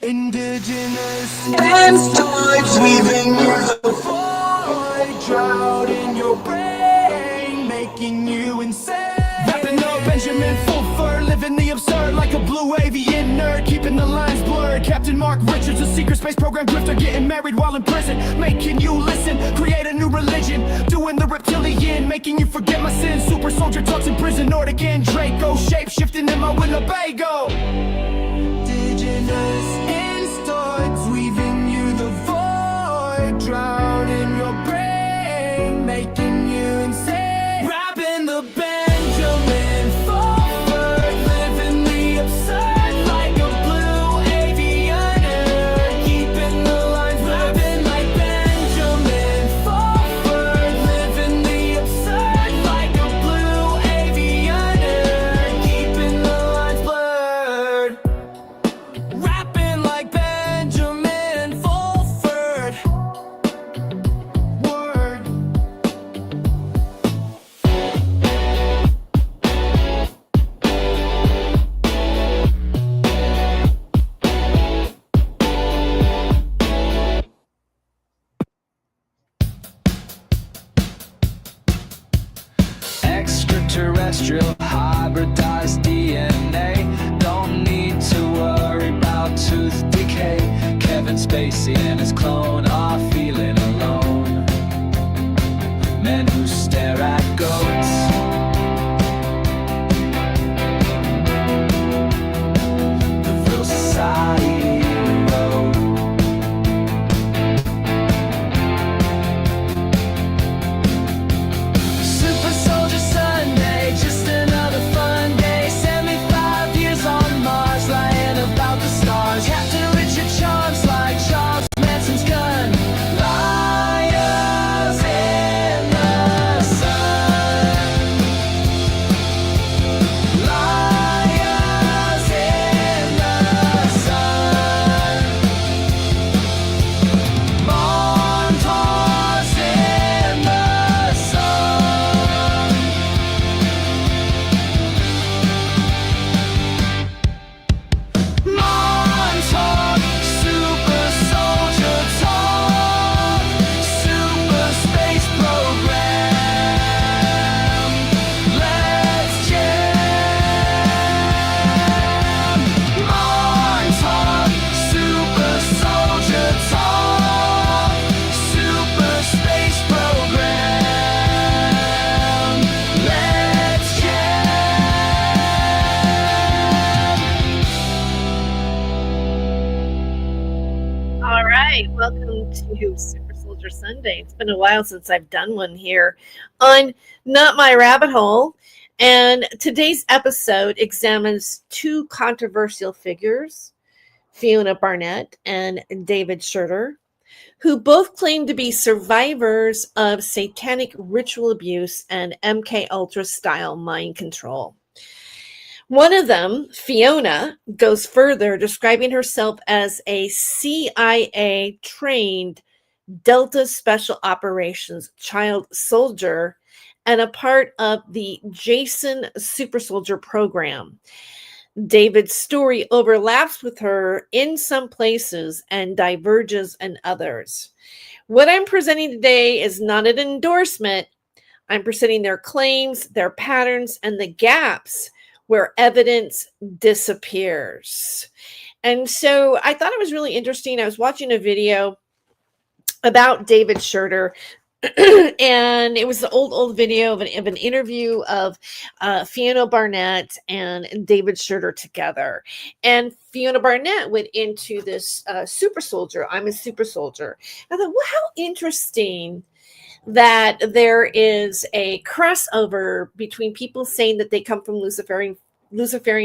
Indigenous insights weaving through the void, drought in your brain, making you insane. Wrapping up Benjamin Fulford, living the absurd like a blue avian nerd, keeping the lines blurred. Captain Mark Richards, a secret space program grifter, getting married while in prison, making you listen, create a new religion, doing the reptilian, making you forget my sins. Super soldier talks in prison, Nordican Draco, shape shifting in my Winnebago. Indigenous insights weaving you the void, drown in your brain, making you insane. Rapping the Benjamin Fulford, living the absurd like a blue avian nerd, keeping the lines rapping like Benjamin Fulford, living the absurd like a blue avian nerd, keeping the lines blurred. Rapping like Benjamin Fulford. Word. Extraterrestrial hybridized DNA. Don't need to worry about tooth decay. Kevin Spacey and his clone are feeling alone. Men who stare at goats. The real society road. Super Soldier Sunday, just another fun day. 75 years on Mars, lying about the stars. Captain Richard charms like Charles Manson's gun. Liars in the sun. Liars in the sun. Monsters in the sun. Montauk, super soldier talk, super space program. Let's jam. Montauk, super soldier talk, super space program. Let's jam. All right, welcome to Super Soldier Sunday. It's been a while since I've done one here on Not My Rabbit Hole. And today's episode examines two controversial figures, Fiona Barnett and David Shurter, who both claim to be survivors of satanic ritual abuse and MK Ultra style mind control. One of them, Fiona, goes further, describing herself as a CIA-trained Delta Special Operations child soldier and a part of the Jason Super Soldier program. David's story overlaps with her in some places and diverges in others. What I'm presenting today is not an endorsement. I'm presenting their claims, their patterns, and the gaps where evidence disappears. And so I thought it was really interesting. I was watching a video about David Shurter, and it was the old video of an interview of Fiona Barnett and David Shurter together. And Fiona Barnett went into this super soldier. I'm a super soldier. I thought, well, how interesting that there is a crossover between people saying that they come from Luciferian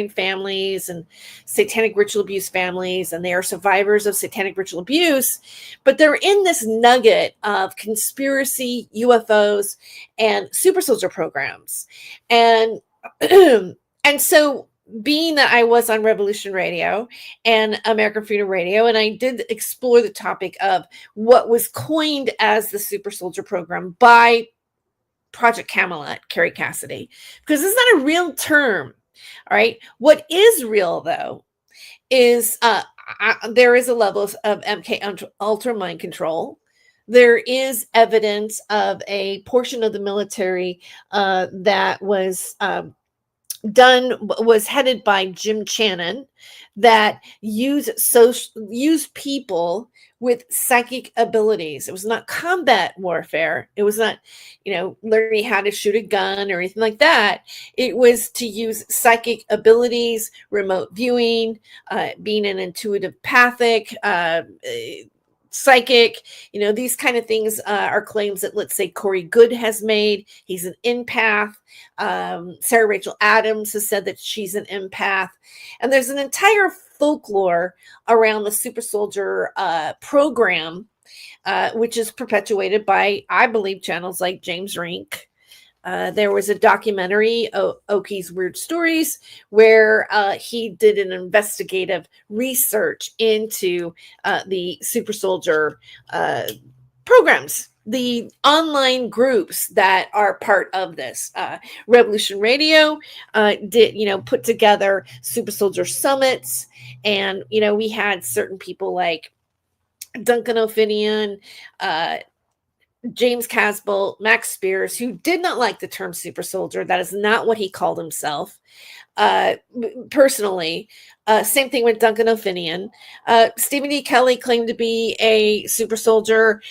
families and satanic ritual abuse families, and they are survivors of satanic ritual abuse, but they're in this nugget of conspiracy, UFOs, and super soldier programs. And and so being that I was on Revolution Radio and American Freedom Radio, and I did explore the topic of what was coined as the super soldier program by Project Camelot, Carrie Cassidy, because it's not a real term. All right. What is real, though, is there is a level of MK Ultra mind control. There is evidence of a portion of the military that was headed by Jim Channon that used people with psychic abilities. It was not combat warfare. It was not, learning how to shoot a gun or anything like that. It was to use psychic abilities, remote viewing, being an intuitive pathic, psychic, these kind of things are claims that, let's say, Corey Good has made. He's an empath. Sarah Rachel Adams has said that she's an empath. And there's an entire folklore around the super soldier program, which is perpetuated by, I believe, channels like James Rink. There was a documentary, Oki's Weird Stories, where he did an investigative research into the super soldier programs, the online groups that are part of this. Revolution Radio did, put together super soldier summits. And, we had certain people like Duncan O'Finian, James Casbolt, Max Spears, who did not like the term super soldier. That is not what he called himself. Personally, same thing with Duncan O'Finian. Stephen E. Kelly claimed to be a super soldier.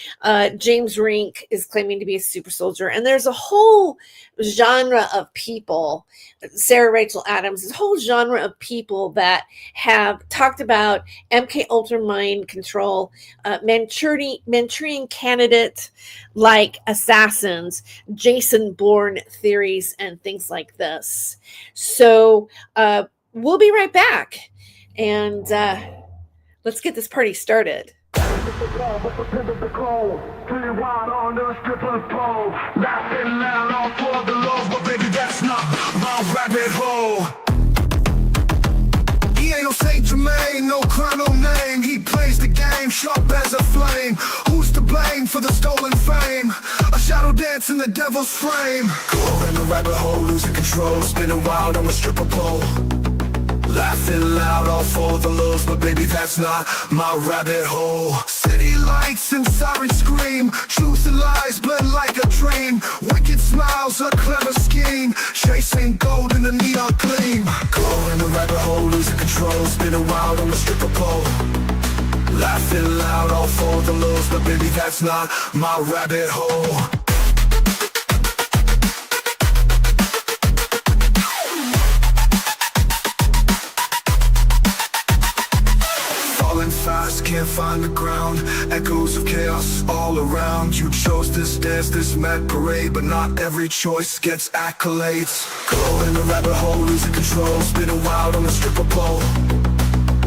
James Rink is claiming to be a super soldier. And there's a whole genre of people, Sarah Rachel Adams, this whole genre of people that have talked about MK Ultra mind control, Manchurian candidate like assassins, Jason Bourne theories, and things like this. So we'll be right back, and let's get this party started. He ain't no Saint Germain, no clown, no name. He plays the game sharp as a flame. Who's to blame for the stolen fame? A shadow dance in the devil's frame. Go in the rabbit hole, losing control, spinning wild on a stripper pole. Laughing loud, all for the lulz, but baby, that's not my rabbit hole. City lights and sirens scream, truth and lies blend like a dream. Wicked smiles, a clever scheme, chasing gold in the neon gleam. Go in the rabbit hole, losing control, spinning wild on the stripper pole. Laughing loud, all for the lulz, but baby, that's not my rabbit hole. Fast, can't find the ground. Echoes of chaos all around. You chose this dance, this mad parade, but not every choice gets accolades. Go in the rabbit hole, losing control, spinning wild on the stripper pole.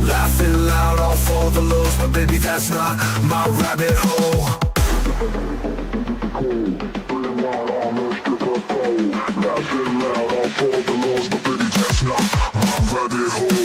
Laughing loud, all for the lulz, but baby, that's not my rabbit hole. Spinning wild on the stripper pole. Laughing loud, all for the lulz, but baby, that's not my rabbit hole.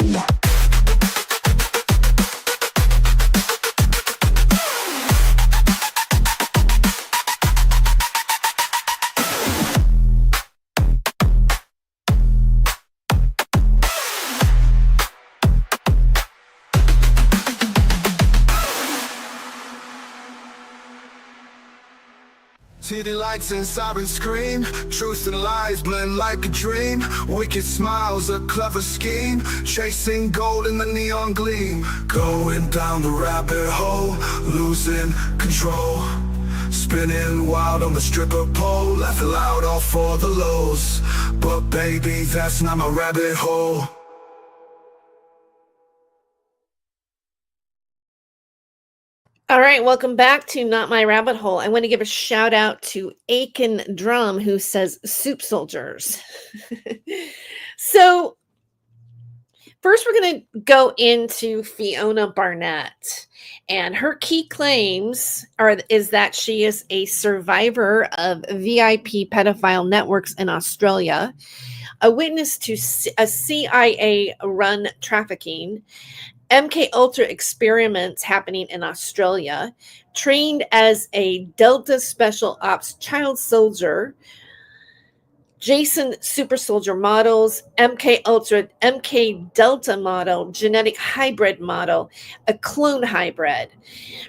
City lights and sirens scream, truth and lies blend like a dream. Wicked smiles, a clever scheme, chasing gold in the neon gleam. Going down the rabbit hole, losing control, spinning wild on the stripper pole. Laughing loud, all for the lows, but baby, that's not my rabbit hole. All right, welcome back to Not My Rabbit Hole. I want to give a shout out to Aiken Drum, who says soup soldiers. So first we're going to go into Fiona Barnett, and her key claims is that she is a survivor of VIP pedophile networks in Australia, a witness to a CIA-run trafficking, MK Ultra experiments happening in Australia, trained as a Delta Special Ops child soldier, Jason super soldier models, MK Ultra, MK Delta model, genetic hybrid model, a clone hybrid.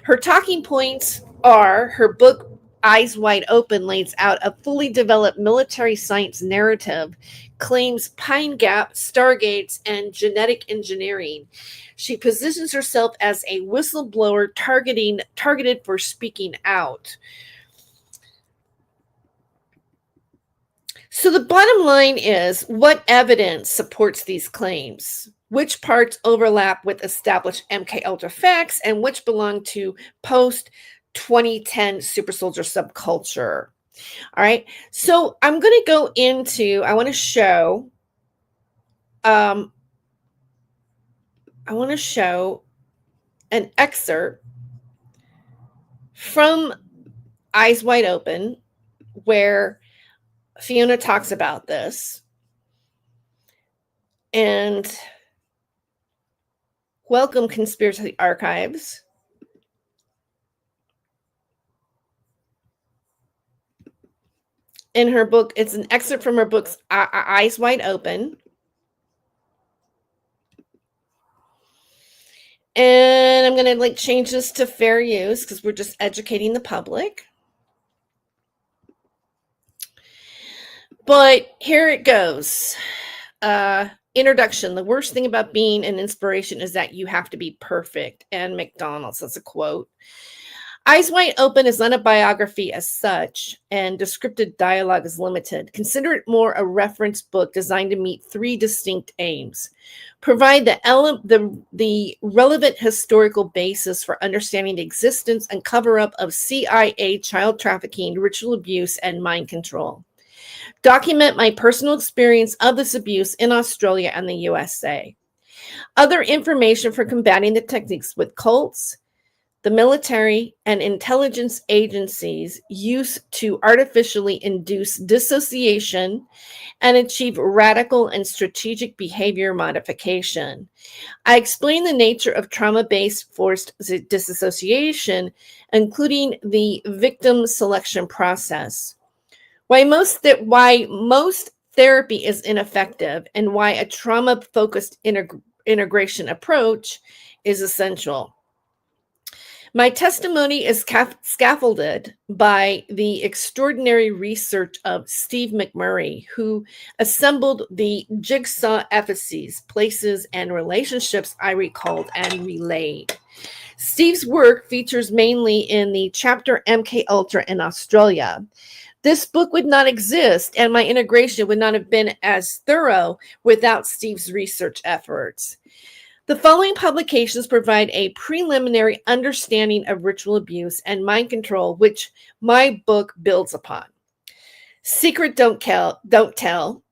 Her talking points are her book Eyes Wide Open lays out a fully developed military science narrative, claims Pine Gap, Stargates, and genetic engineering. She positions herself as a whistleblower targeted for speaking out. So the bottom line is, what evidence supports these claims? Which parts overlap with established MK Ultra facts and which belong to post 2010 super soldier subculture? All right. So I'm going to go into, I want to show an excerpt from Eyes Wide Open where Fiona talks about this. And welcome, Conspiracy Archives. In her book, it's an excerpt from her book's Eyes Wide Open. And I'm going to change this to fair use because we're just educating the public. But here it goes. Introduction. The worst thing about being an inspiration is that you have to be perfect. And McDonald's, that's a quote. Eyes Wide Open is not a biography as such, and descriptive dialogue is limited. Consider it more a reference book designed to meet three distinct aims. Provide the relevant historical basis for understanding the existence and cover-up of CIA child trafficking, ritual abuse, and mind control. Document my personal experience of this abuse in Australia and the USA. Other information for combating the techniques with cults, the military, and intelligence agencies use to artificially induce dissociation and achieve radical and strategic behavior modification. I explain the nature of trauma-based forced disassociation, including the victim selection process. Why most therapy is ineffective, and why a trauma-focused integration approach is essential. My testimony is scaffolded by the extraordinary research of Steve McMurray, who assembled the jigsaw efficies, places, and relationships I recalled and relayed. Steve's work features mainly in the chapter MK Ultra in Australia. This book would not exist, and my integration would not have been as thorough without Steve's research efforts. The following publications provide a preliminary understanding of ritual abuse and mind control, which my book builds upon. Secret Don't Tell,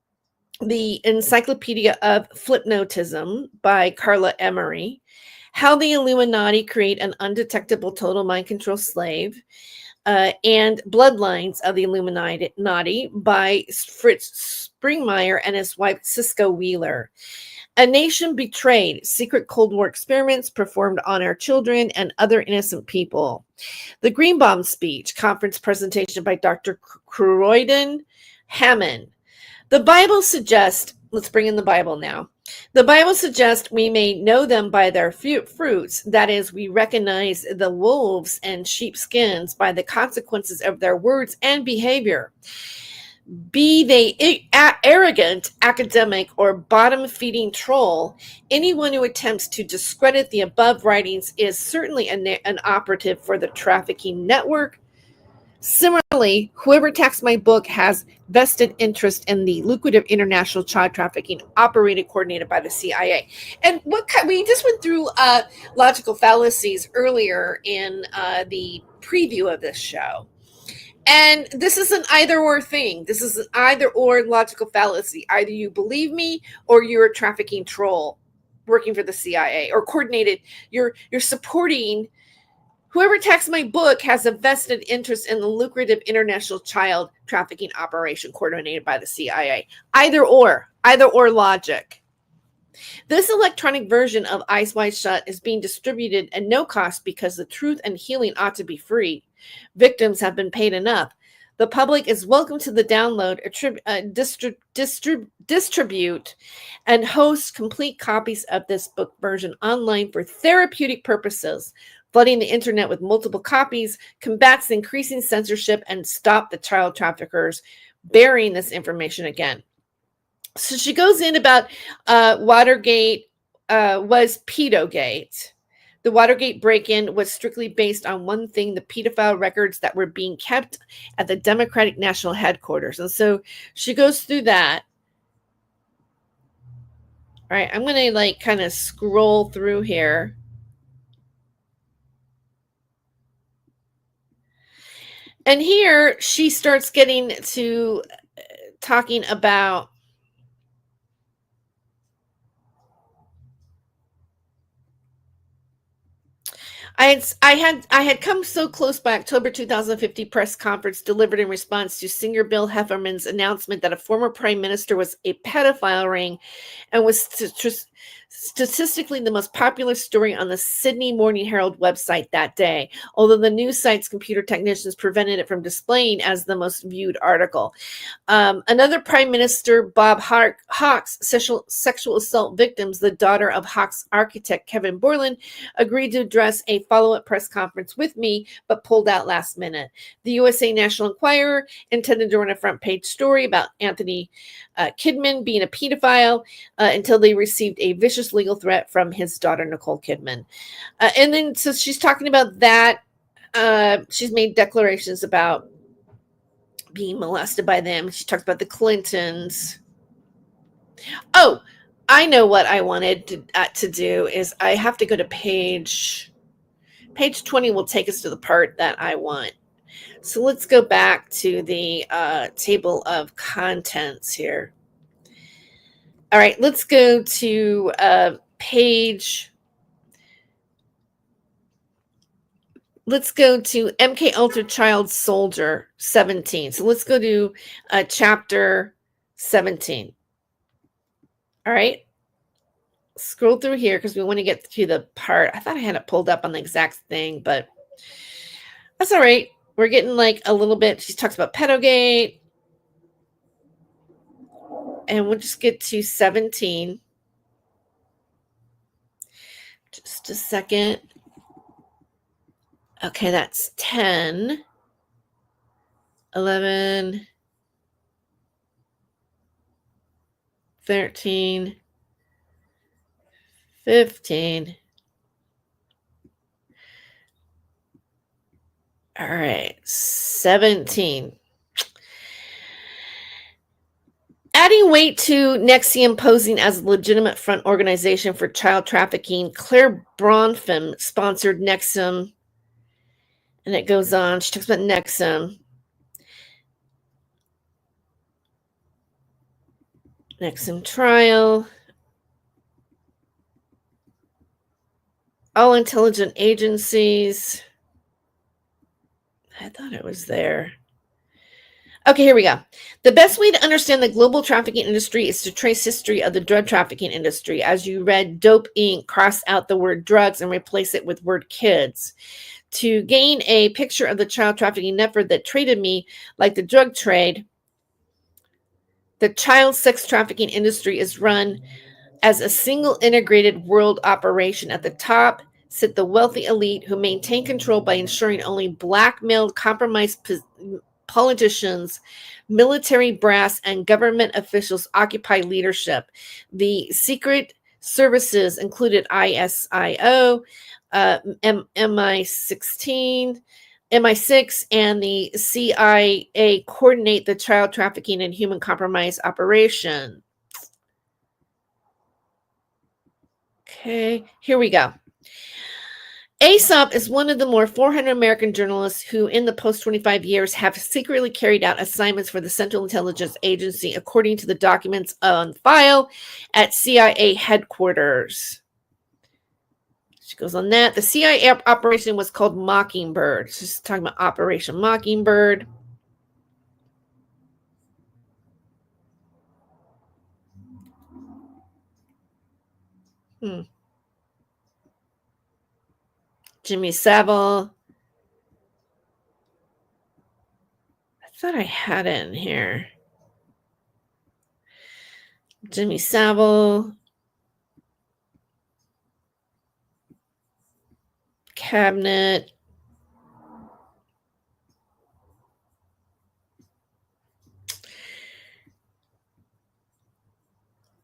the Encyclopedia of Flipnotism by Carla Emery, How the Illuminati Create an Undetectable Total Mind Control Slave, and Bloodlines of the Illuminati by Fritz Springmeier and his wife Cisco Wheeler. A Nation Betrayed, Secret Cold War Experiments Performed on Our Children and Other Innocent People. The Greenbaum Speech, Conference Presentation by Dr. Croydon Hammond. The Bible suggests, let's bring in the Bible now. The Bible suggests we may know them by their fruits. That is, we recognize the wolves and sheepskins by the consequences of their words and behavior. Be they arrogant, academic, or bottom-feeding troll, anyone who attempts to discredit the above writings is certainly an operative for the trafficking network. Similarly, whoever attacks my book has vested interest in the lucrative international child trafficking coordinated by the CIA. And we just went through logical fallacies earlier in the preview of this show. And this is an either-or thing. This is an either-or logical fallacy. Either you believe me or you're a trafficking troll working for the CIA or coordinated. You're supporting whoever attacks my book has a vested interest in the lucrative international child trafficking operation coordinated by the CIA. Either or logic. This electronic version of Eyes Wide Shut is being distributed at no cost because the truth and healing ought to be free. Victims have been paid enough. The public is welcome to the download, distribute, and host complete copies of this book version online for therapeutic purposes. Flooding the internet with multiple copies combats increasing censorship and stop the child traffickers burying this information again. So she goes in about Watergate was pedogate. The Watergate break-in was strictly based on one thing, the pedophile records that were being kept at the Democratic National Headquarters. And so she goes through that. All right, I'm going to kind of scroll through here. And here she starts getting to talking about I had come so close by October 2050 press conference delivered in response to singer Bill Hefferman's announcement that a former prime minister was a pedophile ring and was statistically the most popular story on the Sydney Morning Herald website that day, although the news site's computer technicians prevented it from displaying as the most viewed article. Another Prime Minister, Bob Hawke's sexual assault victims, the daughter of Hawke's architect Kevin Borland, agreed to address a follow-up press conference with me, but pulled out last minute. The USA National Enquirer intended to run a front-page story about Anthony Kidman being a pedophile until they received a vicious legal threat from his daughter, Nicole Kidman. And then, so she's talking about that. She's made declarations about being molested by them. She talks about the Clintons. Oh, I know what I wanted to do is I have to go to page 20 will take us to the part that I want. So let's go back to the table of contents here. All right, let's go to page. Let's go to MK Ultra Child Soldier 17. So let's go to chapter 17. All right. Scroll through here because we want to get to the part. I thought I had it pulled up on the exact thing, but that's all right. We're getting a little bit. She talks about pedogate. And we'll just get to 17. Just a second. Okay, that's 10, 11, 13, 15. All right, 17. Adding weight to NXIVM posing as a legitimate front organization for child trafficking, Claire Bronfman sponsored NXIVM. And it goes on. She talks about NXIVM. NXIVM trial. All intelligent agencies. I thought it was there. Okay, here we go. The best way to understand the global trafficking industry is to trace history of the drug trafficking industry. As you read Dope Inc., cross out the word drugs and replace it with word kids. To gain a picture of the child trafficking network that traded me like the drug trade, the child sex trafficking industry is run as a single integrated world operation. At the top sit the wealthy elite who maintain control by ensuring only blackmailed, compromised politicians, military brass, and government officials occupy leadership. The secret services included ISIO, MI6, and the CIA coordinate the child trafficking and human compromise operation. Okay, here we go. Aesop is one of the more 400 American journalists who, in the post-25 years, have secretly carried out assignments for the Central Intelligence Agency, according to the documents on file at CIA headquarters. She goes on that. The CIA operation was called Mockingbird. She's talking about Operation Mockingbird. Jimmy Savile. thought I had it in here. Jimmy Savile. Cabinet.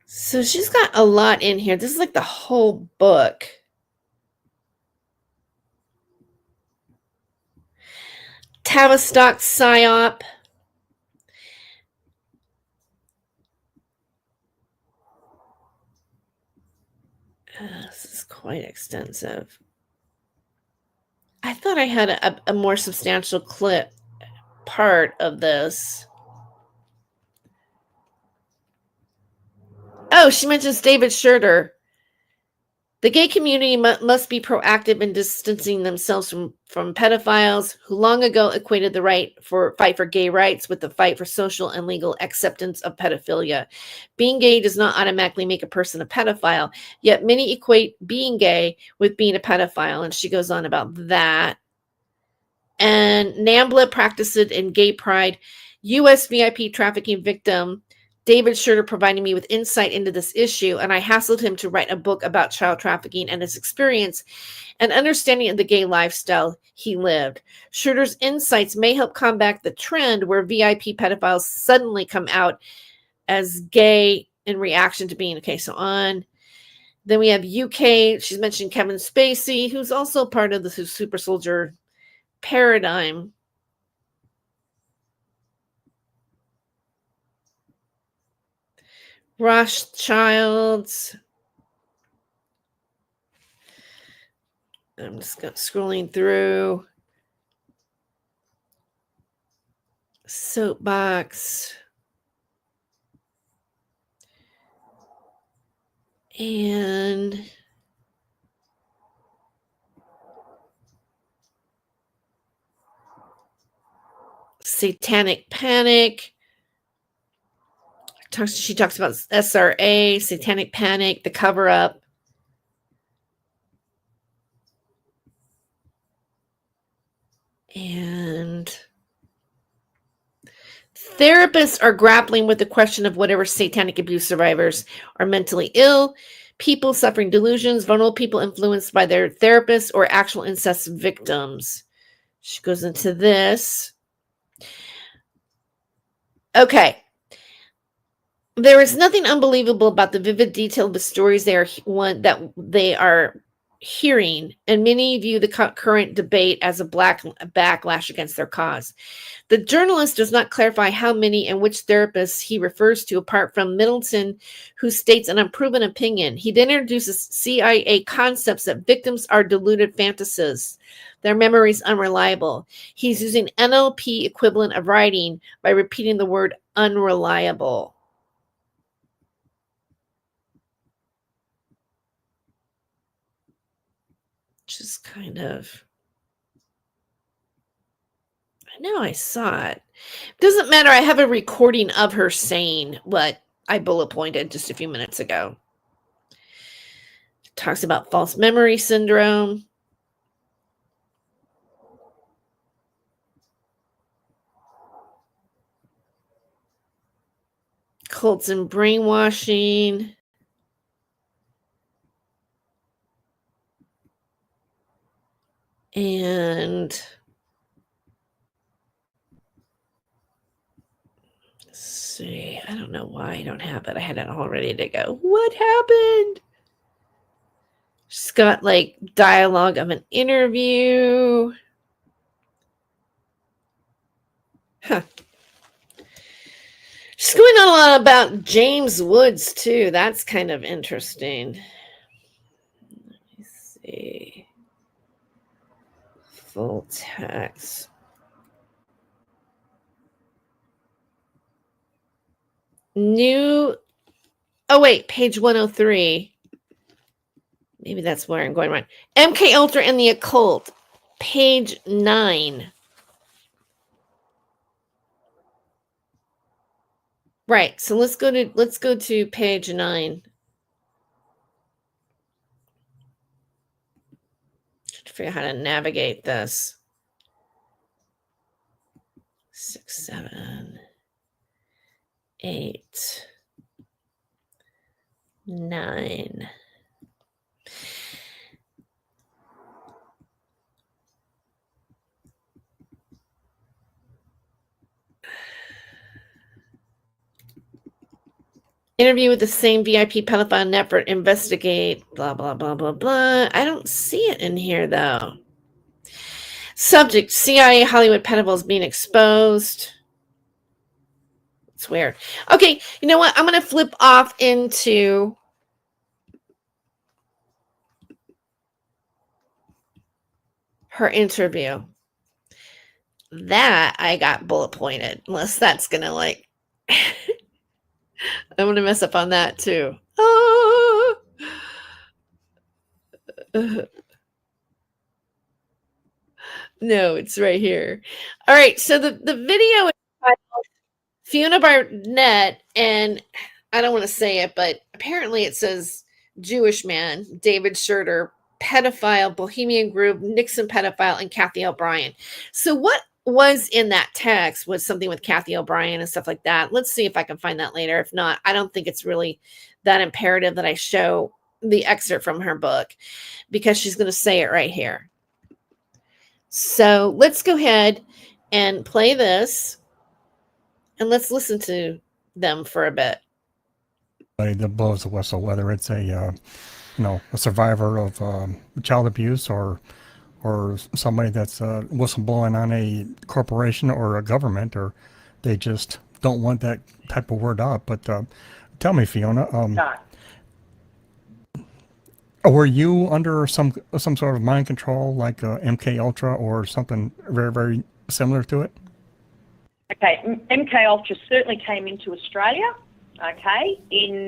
So she's got a lot in here. This is like the whole book. Tavistock PSYOP. This is quite extensive. I thought I had a more substantial clip part of this. Oh, she mentions David Shurter. The gay community must be proactive in distancing themselves from pedophiles who long ago equated the fight for gay rights with the fight for social and legal acceptance of pedophilia. Being gay does not automatically make a person a pedophile, yet many equate being gay with being a pedophile, and she goes on about that. And NAMBLA practiced in gay pride. U.S. VIP trafficking victim David Shurter provided me with insight into this issue, and I hassled him to write a book about child trafficking and his experience and understanding of the gay lifestyle he lived. Shurter's insights may help combat the trend where VIP pedophiles suddenly come out as gay in reaction to being okay. So on. Then we have UK. She's mentioned Kevin Spacey, who's also part of the super soldier paradigm. Rothschilds. I'm just scrolling through. Soapbox. And Satanic Panic. She talks about SRA, Satanic Panic, the cover-up. And therapists are grappling with the question of whatever satanic abuse survivors are mentally ill, people suffering delusions, vulnerable people influenced by their therapists, or actual incest victims. She goes into this. Okay. There is nothing unbelievable about the vivid detail of the stories they are hearing, and many view the current debate as a backlash against their cause. The journalist does not clarify how many and which therapists he refers to, apart from Middleton, who states an unproven opinion. He then introduces CIA concepts that victims are deluded fantasists, their memories unreliable. He's using NLP equivalent of writing by repeating the word unreliable. Just kind of, I know I saw it. Doesn't matter. I have a recording of her saying what I bullet pointed just a few minutes ago. Talks about false memory syndrome. Cults and brainwashing. And let's see, I don't know why I don't have it. I had it all ready to go. What happened? She's got like dialogue of an interview. Huh. She's going on a lot about James Woods too. That's kind of interesting. Let me see. Full text. Oh wait, page 103. Maybe that's where I'm going wrong. MK Ultra and the Occult, page 9. Right. So let's go to page 9. To figure out how to navigate this. 6, 7, 8, 9. Interview with the same VIP pedophile network, investigate, blah, blah, blah, blah, blah. I don't see it in here, though. Subject, CIA Hollywood pedophiles being exposed. It's weird. Okay, you know what? I'm going to flip off into her interview. That I got bullet pointed, unless that's going to like... I'm going to mess up on that, too. No, it's right here. All right, so the video is titled Fiona Barnett, and I don't want to say it, but apparently it says Jewish man, David Shurter, pedophile, Bohemian Grove, Nixon pedophile, and Kathy O'Brien. So what was in that text was something with Kathy O'Brien and stuff like that. Let's see if I can find that later. If not, I don't think it's really that imperative that I show the excerpt from her book, because she's going to say it right here. So let's go ahead and play this, and let's listen to them for a bit. That blows the whistle, whether it's a survivor of child abuse or somebody that's whistleblowing on a corporation or a government, or they just don't want that type of word up. But tell me, Fiona, were you under some sort of mind control, like MK Ultra or something very, very similar to it? Okay, MK Ultra certainly came into Australia. Okay,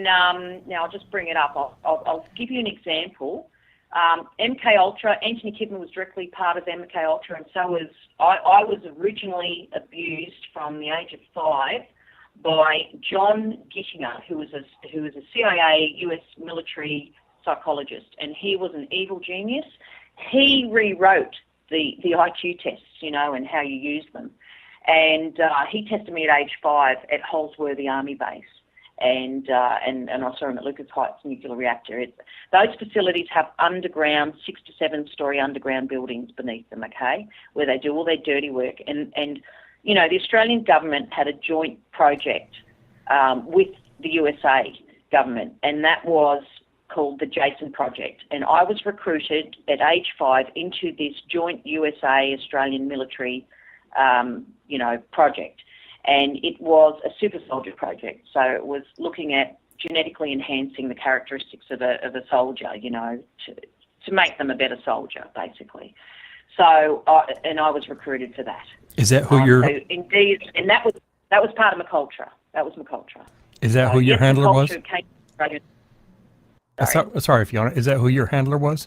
now I'll just bring it up. I'll give you an example. MK Ultra, Anthony Kidman was directly part of MK Ultra, and so was I. Was originally abused from the age of 5 by John Gittinger, who was a CIA US military psychologist, and he was an evil genius. He rewrote the IQ tests, and how you use them. And he tested me at age 5 at Holsworthy Army Base, and I saw him at Lucas Heights Nuclear Reactor. Those facilities have underground, 6 to 7 story underground buildings beneath them, okay, where they do all their dirty work. And the Australian government had a joint project with the USA government, and that was called the Jason Project. And I was recruited at age 5 into this joint USA-Australian military project. And it was a super soldier project. So it was looking at genetically enhancing the characteristics of a soldier, to make them a better soldier, basically. So, I was recruited for that. Is that who you're... So indeed, and that was part of McUltra. That was McUltra. Is that who your handler was? Sorry, Fiona. Is that who your handler was?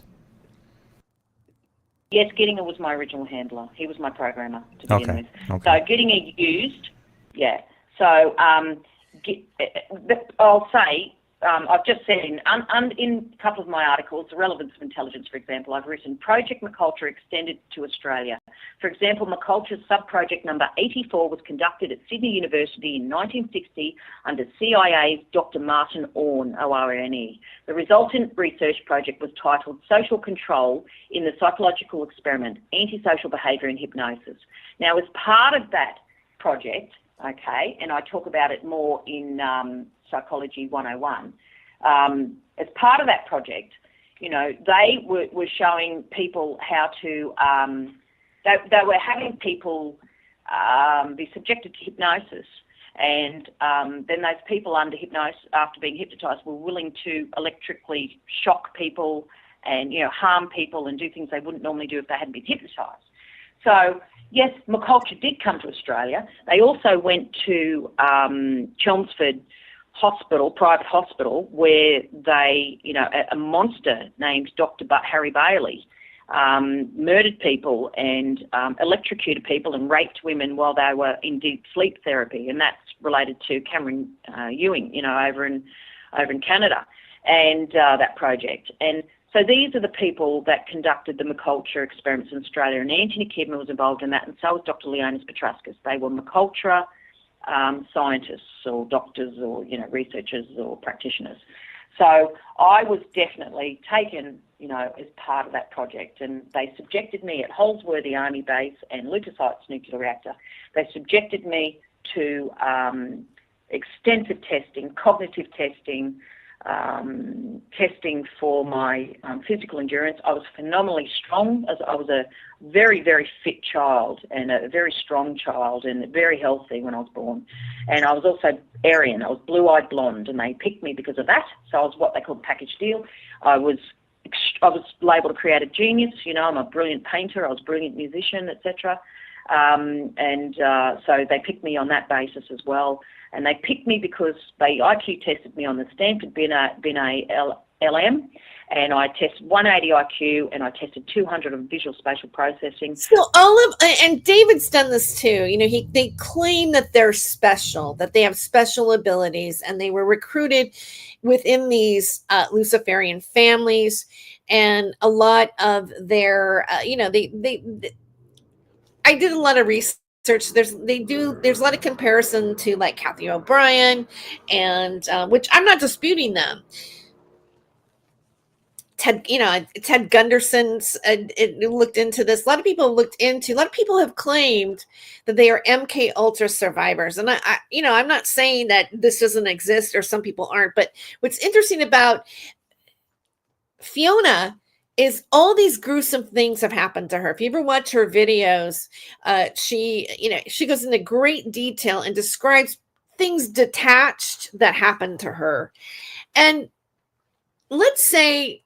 Yes, Gittinger was my original handler. He was my programmer to begin with. Okay. So Gittinger used, yeah. So I'll say, I've just said in a couple of my articles, The Relevance of Intelligence, for example, I've written Project McUltra extended to Australia. For example, McUltra's sub-project number 84 was conducted at Sydney University in 1960 under CIA's Dr. Martin Orne, O-R-N-E. The resultant research project was titled Social Control in the Psychological Experiment, Antisocial Behaviour and Hypnosis. Now, as part of that project, okay, and I talk about it more in Psychology 101, as part of that project, they were showing people how to, they were having people be subjected to hypnosis, and then those people under hypnosis, after being hypnotised, were willing to electrically shock people and, harm people and do things they wouldn't normally do if they hadn't been hypnotised. So, yes, McUltra did come to Australia. They also went to Chelmsford Hospital, private hospital, where they, a monster named Dr. Harry Bailey murdered people and electrocuted people and raped women while they were in deep sleep therapy, and that's related to Cameron Ewing, over in Canada, and that project. And So these are the people that conducted the McCulture experiments in Australia, and Anthony Kidman was involved in that, and so was Dr. Leonis Petrauskas. They were McCulture scientists or doctors or, researchers or practitioners. So I was definitely taken, as part of that project, and they subjected me at Holsworthy Army Base and Lucas Heights Nuclear Reactor. They subjected me to extensive testing, cognitive testing, testing for my physical endurance. I was phenomenally strong, as I was a very, very fit child and a very strong child and very healthy when I was born. And I was also Aryan. I was blue-eyed blonde, and they picked me because of that. So I was what they call package deal. I was labelled a creative genius. I'm a brilliant painter. I was a brilliant musician, etc. So they picked me on that basis as well. And they picked me because they IQ tested me on the Stanford Binet LM, and I tested 180 IQ, and I tested 200 on visual spatial processing. So and David's done this too. They claim that they're special, that they have special abilities, and they were recruited within these Luciferian families, and a lot of their, I did a lot of research. There's a lot of comparison to like Kathy O'Brien, and which I'm not disputing them. Ted Gunderson's looked into this. A lot of people have claimed that they are MK Ultra survivors, and I'm not saying that this doesn't exist or some people aren't, but what's interesting about Fiona is all these gruesome things have happened to her. If you ever watch her videos, she goes into great detail and describes things detached that happened to her. And let's say,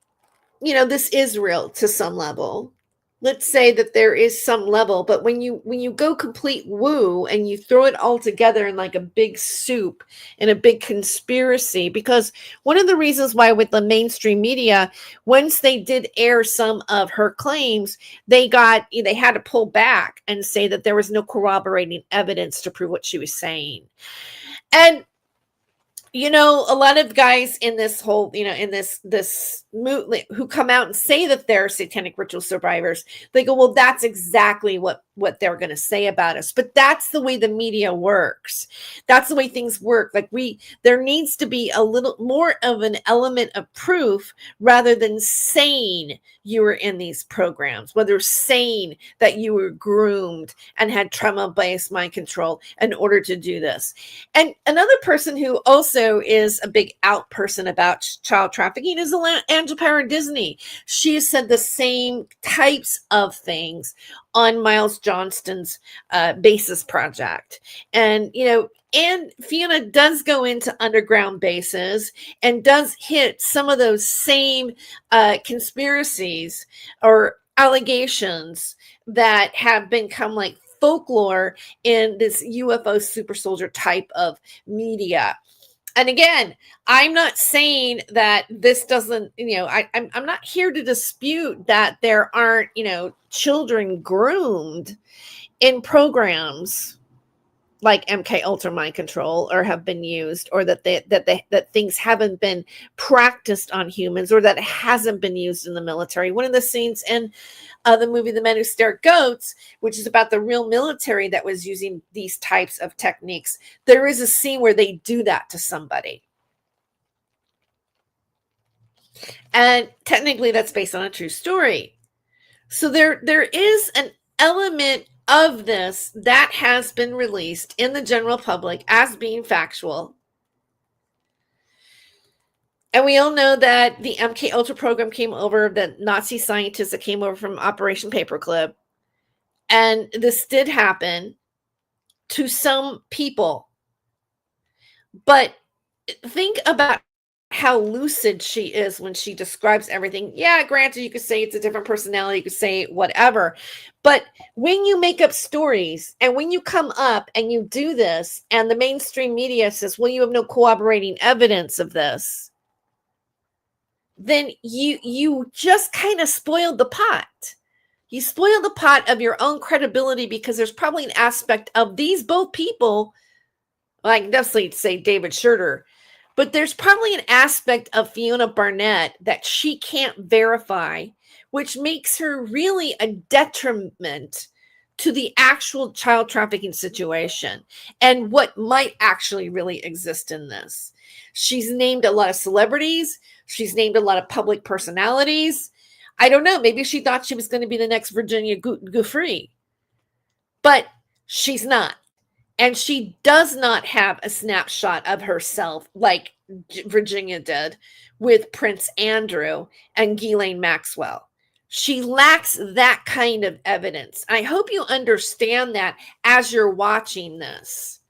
this is real to some level. Let's say that there is some level, but when you go complete woo and you throw it all together in like a big soup and a big conspiracy, because one of the reasons why with the mainstream media, once they did air some of her claims, they had to pull back and say that there was no corroborating evidence to prove what she was saying. And a lot of guys in this whole, in this movement who come out and say that they're satanic ritual survivors, they go, well, that's exactly what they're going to say about us. But that's the way the media works. That's the way things work. Like there needs to be a little more of an element of proof rather than saying you were in these programs, whether saying that you were groomed and had trauma-based mind control in order to do this. And another person who also is a big out person about child trafficking is Angela Parra Disney. She has said the same types of things on Miles Johnston's basis project. And, and Fiona does go into underground bases and does hit some of those same conspiracies or allegations that have become like folklore in this UFO super soldier type of media. And again, I'm not saying that this doesn't, I'm not here to dispute that there aren't, children groomed in programs like MK Ultra Mind Control or have been used, or that things haven't been practiced on humans, or that it hasn't been used in the military. One of the scenes in the movie The Men Who Stare at Goats, which is about the real military that was using these types of techniques, there is a scene where they do that to somebody. And technically that's based on a true story. So there is an element of this that has been released in the general public as being factual. And we all know that the MK Ultra program came over, the Nazi scientists that came over from Operation Paperclip. And this did happen to some people. But think about how lucid she is when she describes everything. Yeah, granted, you could say it's a different personality, you could say whatever. But when you make up stories and when you come up and you do this and the mainstream media says, well, you have no corroborating evidence of this, then you just kind of spoiled the pot. You spoiled the pot of your own credibility, because there's probably an aspect of these both people, like definitely say David Shurter, But there's probably an aspect of Fiona Barnett that she can't verify, which makes her really a detriment to the actual child trafficking situation and what might actually really exist in this. She's named a lot of celebrities. She's named a lot of public personalities. I don't know. Maybe she thought she was going to be the next Virginia Giuffre, but she's not. And she does not have a snapshot of herself like Virginia did with Prince Andrew and Ghislaine Maxwell. She lacks that kind of evidence. I hope you understand that as you're watching this.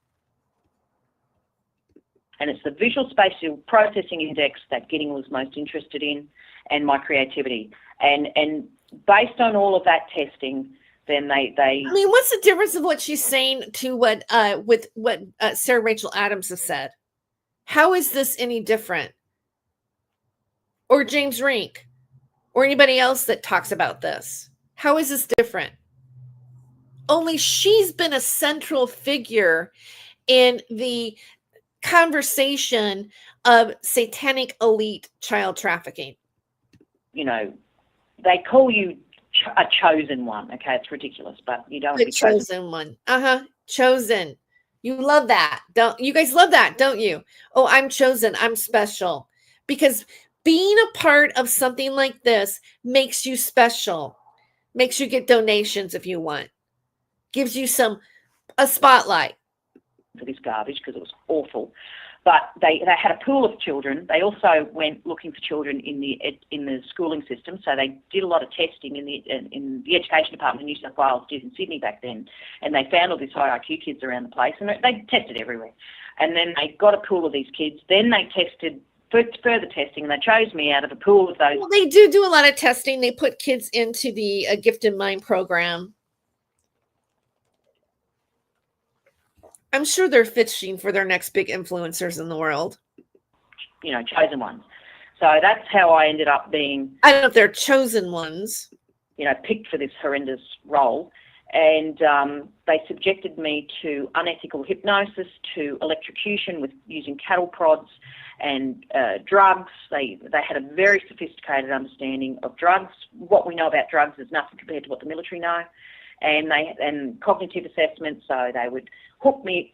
And it's the visual spatial processing index that Gidding was most interested in, and my creativity. And based on all of that testing, then they I mean, what's the difference of what she's saying to what Sarah Rachel Adams has said? How is this any different? Or James Rink? Or anybody else that talks about this? How is this different? Only she's been a central figure in the conversation of satanic elite child trafficking. You know, they call you a chosen one. Okay, it's ridiculous, but you don't want to be chosen one. Chosen. You love that. Don't you guys love that, don't you? Oh, I'm chosen. I'm special. Because being a part of something like this makes you special. Makes you get donations if you want. Gives you a spotlight. For this garbage, because it was awful. But they had a pool of children. They also went looking for children in the schooling system. So they did a lot of testing in the education department in New South Wales, did in Sydney back then, and they found all these high IQ kids around the place, and they tested everywhere. And then they got a pool of these kids. Then they tested further testing, and they chose me out of a pool of those. Well, they do a lot of testing. They put kids into the Gifted Mind program. I'm sure they're fishing for their next big influencers in the world. You know, chosen ones. So that's how I ended up being... I don't know if they're chosen ones. You know, picked for this horrendous role. And they subjected me to unethical hypnosis, to electrocution with using cattle prods and drugs. They had a very sophisticated understanding of drugs. What we know about drugs is nothing compared to what the military know. And cognitive assessments, so they would hook me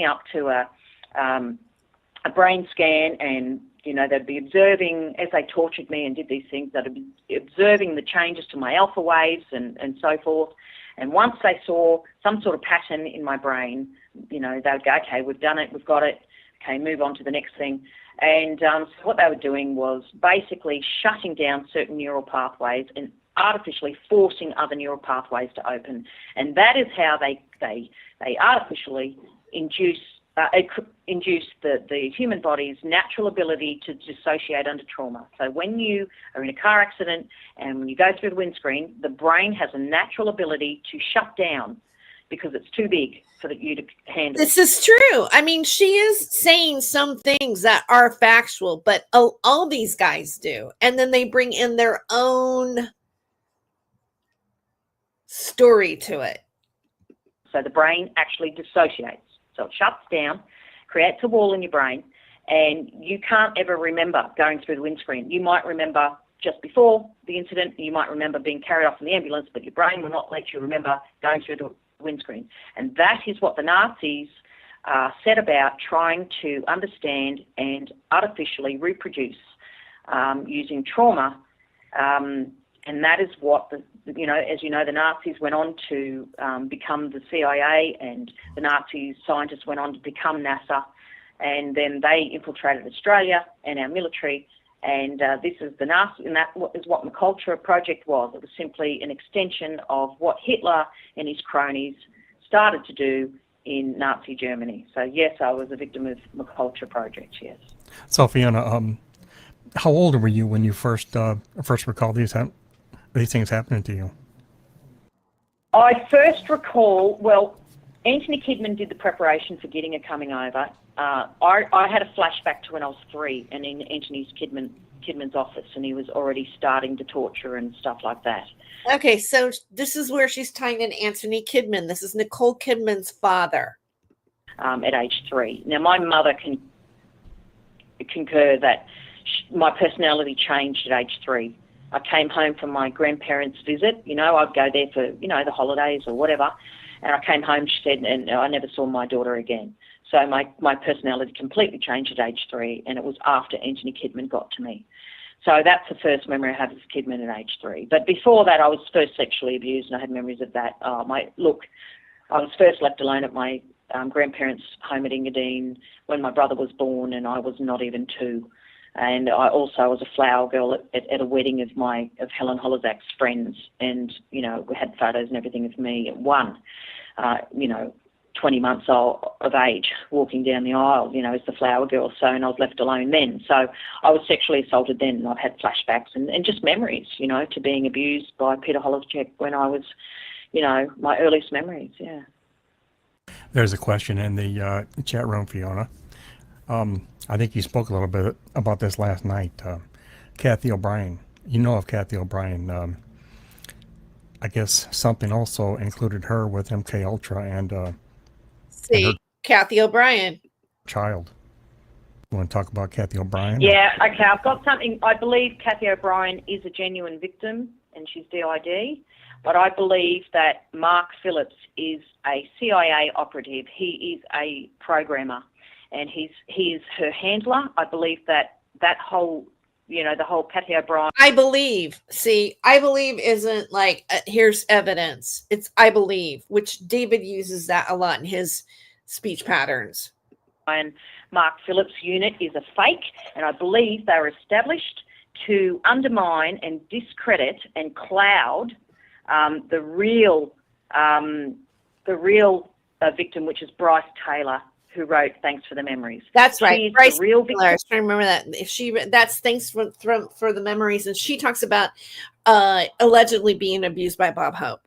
up to a brain scan, and you know, they'd be observing as they tortured me and did these things. They'd be observing the changes to my alpha waves and so forth. And once they saw some sort of pattern in my brain, you know, they would go, okay, we've done it, we've got it. Okay, move on to the next thing. And so what they were doing was basically shutting down certain neural pathways and artificially forcing other neural pathways to open. And that is how they artificially induce the human body's natural ability to dissociate under trauma. So when you are in a car accident and when you go through the windscreen, the brain has a natural ability to shut down because it's too big for you to handle. This is true. I mean, she is saying some things that are factual, but all these guys do. And then they bring in their own story to it. So the brain actually dissociates. So it shuts down, creates a wall in your brain, and you can't ever remember going through the windscreen. You might remember just before the incident, you might remember being carried off in the ambulance, but your brain will not let you remember going through the windscreen. And that is what the Nazis set about trying to understand and artificially reproduce using trauma. And that is what, as you know, the Nazis went on to become the CIA, and the Nazi scientists went on to become NASA, and then they infiltrated Australia and our military. And this is the Nazi, and that is what the Culture Project was. It was simply an extension of what Hitler and his cronies started to do in Nazi Germany. So yes, I was a victim of the Culture Project. Yes. So Fiona, how old were you when you first recall these things happening to you? I first recall, well, Anthony Kidman did the preparation for getting her coming over. I had a flashback to when I was 3 and in Anthony Kidman's office, and he was already starting to torture and stuff like that. Okay, so this is where she's tying in Anthony Kidman. This is Nicole Kidman's father. At age 3. Now, my mother concur that my personality changed at age 3. I came home from my grandparents' visit. I'd go there for, the holidays or whatever. And I came home, she said, and I never saw my daughter again. So my personality completely changed at age 3, and it was after Anthony Kidman got to me. So that's the first memory I have of Kidman at age 3. But before that, I was first sexually abused, and I had memories of that. I was first left alone at my grandparents' home at Engadine when my brother was born, and I was not even 2. And I also was a flower girl at a wedding of Helen Holizack's friends, and we had photos and everything of me at 1, 20 months of age, walking down the aisle, as the flower girl. So, and I was left alone then. So I was sexually assaulted then, and I've had flashbacks and just memories, to being abused by Peter Holozack when I was, my earliest memories. Yeah. There's a question in the chat room, Fiona. I think you spoke a little bit about this last night. Kathy O'Brien. You know of Kathy O'Brien. I guess something also included her with MK Ultra and Kathy O'Brien. Child. You want to talk about Kathy O'Brien? Yeah, okay. I've got something. I believe Kathy O'Brien is a genuine victim and she's DID, but I believe that Mark Phillips is a CIA operative. He is a programmer, and he is her handler. I believe that whole, the whole Kathy O'Brien. I believe isn't like, here's evidence. It's I believe, which David uses that a lot in his speech patterns. And Mark Phillips' unit is a fake, and I believe they were established to undermine and discredit and cloud the real victim, which is Bryce Taylor, who wrote "Thanks for the Memories." That's right. She's Bryce the real victim. I was trying to remember that. That's thanks for the memories, and she talks about allegedly being abused by Bob Hope.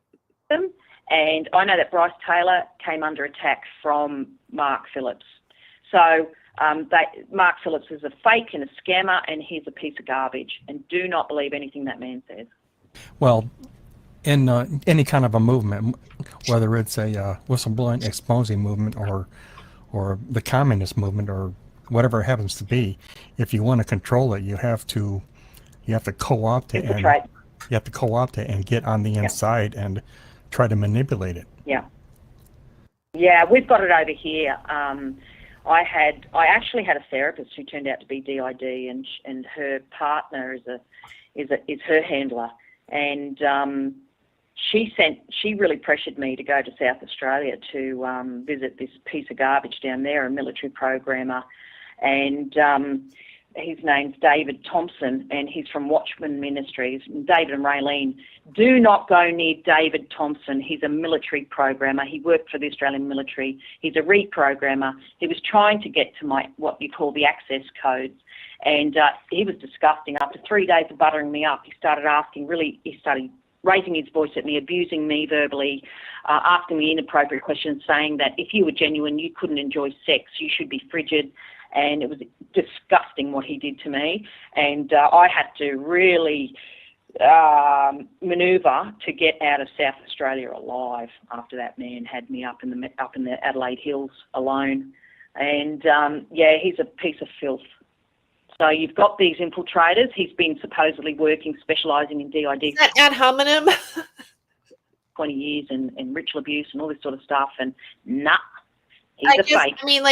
And I know that Bryce Taylor came under attack from Mark Phillips. So Mark Phillips is a fake and a scammer, and he's a piece of garbage. And do not believe anything that man says. Well, in any kind of a movement, whether it's a whistleblowing, exposing movement, or the communist movement, or whatever it happens to be, if you want to control it, you have to co-opt it. You have to co-opt it and get on the inside and try to manipulate it. Yeah, we've got it over here. I actually had a therapist who turned out to be DID, and her partner is her handler, and she really pressured me to go to South Australia to visit this piece of garbage down there, a military programmer, and his name's David Thompson, and he's from Watchman Ministries. And David and Raylene, do not go near David Thompson. He's a military programmer. He worked for the Australian military. He's a reprogrammer. He was trying to get to what you call the access codes, and he was disgusting. After 3 days of buttering me up, he started raising his voice at me, abusing me verbally, asking me inappropriate questions, saying that if you were genuine, you couldn't enjoy sex, you should be frigid. And it was disgusting what he did to me. And I had to really manoeuvre to get out of South Australia alive after that man had me up in the Adelaide Hills alone. And he's a piece of filth. So you've got these infiltrators. He's been supposedly specialising in DID. Is that ad hominem? 20 years and ritual abuse and all this sort of stuff. And he's a fake. I mean,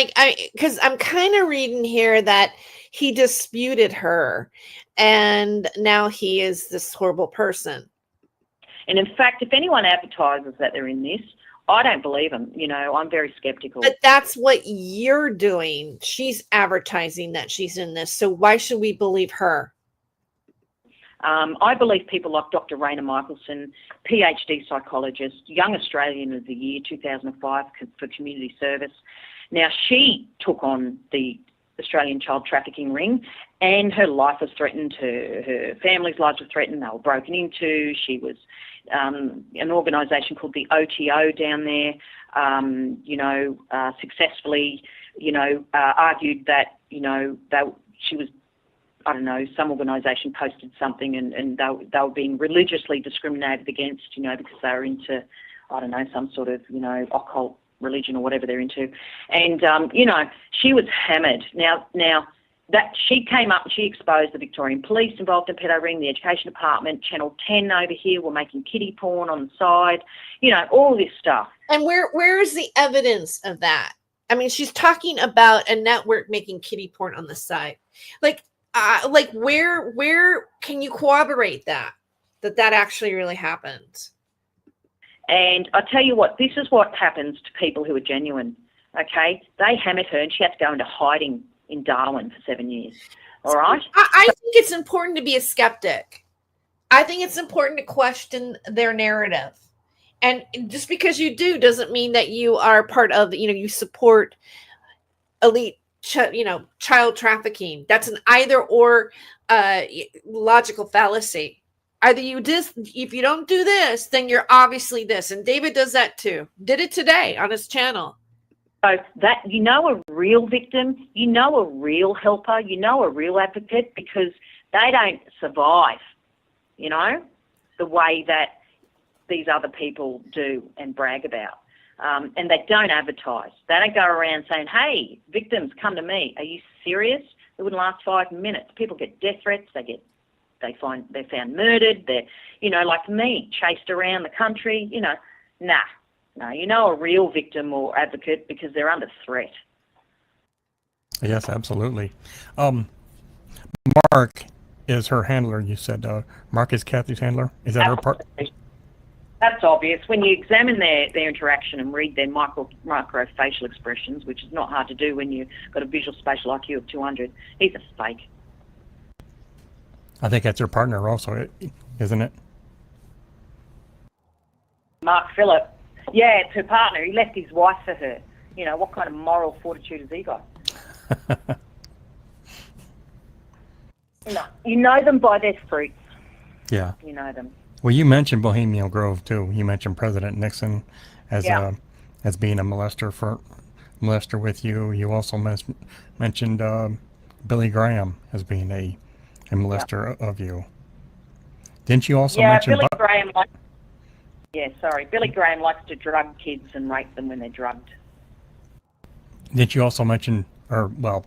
because I'm kind of reading here that he disputed her, and now he is this horrible person. And in fact, if anyone advertises that they're in this, I don't believe them. I'm very skeptical. But that's what you're doing. She's advertising that she's in this. So why should we believe her? I believe people like Dr. Raina Michelson, PhD psychologist, Young Australian of the Year 2005 for community service. Now, she took on the Australian child trafficking ring, and her life was threatened. Her family's lives were threatened. They were broken into. She was an organisation called the OTO down there, successfully, argued that, she was, I don't know, some organisation posted something and they were being religiously discriminated against, because they were into, I don't know, some sort of, occult religion or whatever they're into. And, she was hammered. Now, that she came up and she exposed the Victorian Police involved in pedo ring, the Education Department, Channel 10 over here were making kiddie porn on the side, all this stuff. And where is the evidence of that? I mean, she's talking about a network making kiddie porn on the side. Like where can you corroborate that actually really happened? And I tell you what, this is what happens to people who are genuine. Okay, they hammered her and she had to go into hiding in Darwin for 7 years. All right. I think it's important to be a skeptic. I think it's important to question their narrative. And just because you do doesn't mean that you are part of, you support elite, child trafficking. That's an either or logical fallacy. Either if you don't do this, then you're obviously this. And David does that too. Did it today on his channel. So that, a real victim, a real helper, a real advocate, because they don't survive, the way that these other people do and brag about. And they don't advertise. They don't go around saying, hey, victims, come to me. Are you serious? It wouldn't last 5 minutes. People get death threats. They're found murdered. They're, like me, chased around the country. Nah. No, a real victim or advocate because they're under threat. Yes, absolutely. Mark is her handler. You said Mark is Kathy's handler. Is that her part? That's obvious. When you examine their interaction and read their micro facial expressions, which is not hard to do when you've got a visual spatial IQ of 200, he's a fake. I think that's her partner also, isn't it? Mark Phillip. Yeah, it's her partner. He left his wife for her. What kind of moral fortitude has he got? No, you know them by their fruits. Yeah. You know them. Well, you mentioned Bohemian Grove too. You mentioned President Nixon as being a molester with you. You also mentioned Billy Graham as being a molester of you. Didn't you also mention Billy Graham Billy Graham likes to drug kids and rape them when they're drugged. Didn't you also mention, Bob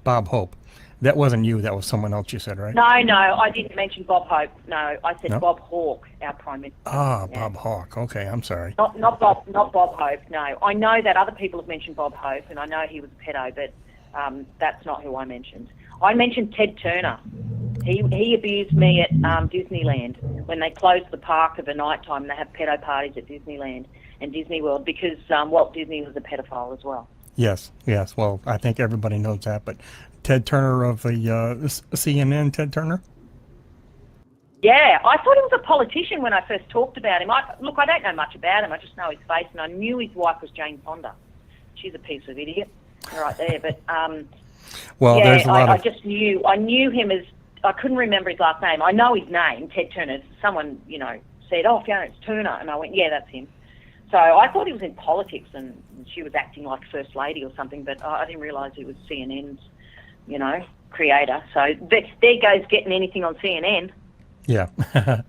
Hope? That wasn't you. That was someone else you said, right? No, I didn't mention Bob Hope. No, I said Bob Hawke, our Prime Minister. Bob Hawke. Okay, I'm sorry. Not Bob Hope, no. I know that other people have mentioned Bob Hope, and I know he was a pedo, but that's not who I mentioned. I mentioned Ted Turner. He abused me at Disneyland when they closed the park at the night time and they have pedo parties at Disneyland and Disney World because Walt Disney was a pedophile as well. Yes. Well, I think everybody knows that, but Ted Turner of the CNN, Ted Turner? Yeah, I thought he was a politician when I first talked about him. I don't know much about him. I just know his face, and I knew his wife was Jane Fonda. She's a piece of idiot right there. But there's a lot I just knew. I knew him as. I couldn't remember his last name. I know his name, Ted Turner. Someone, said, "Oh, Fiona, it's Turner," and I went, "Yeah, that's him." So I thought he was in politics, and she was acting like First Lady or something. But I didn't realise he was CNN's, creator. So there goes getting anything on CNN. Yeah,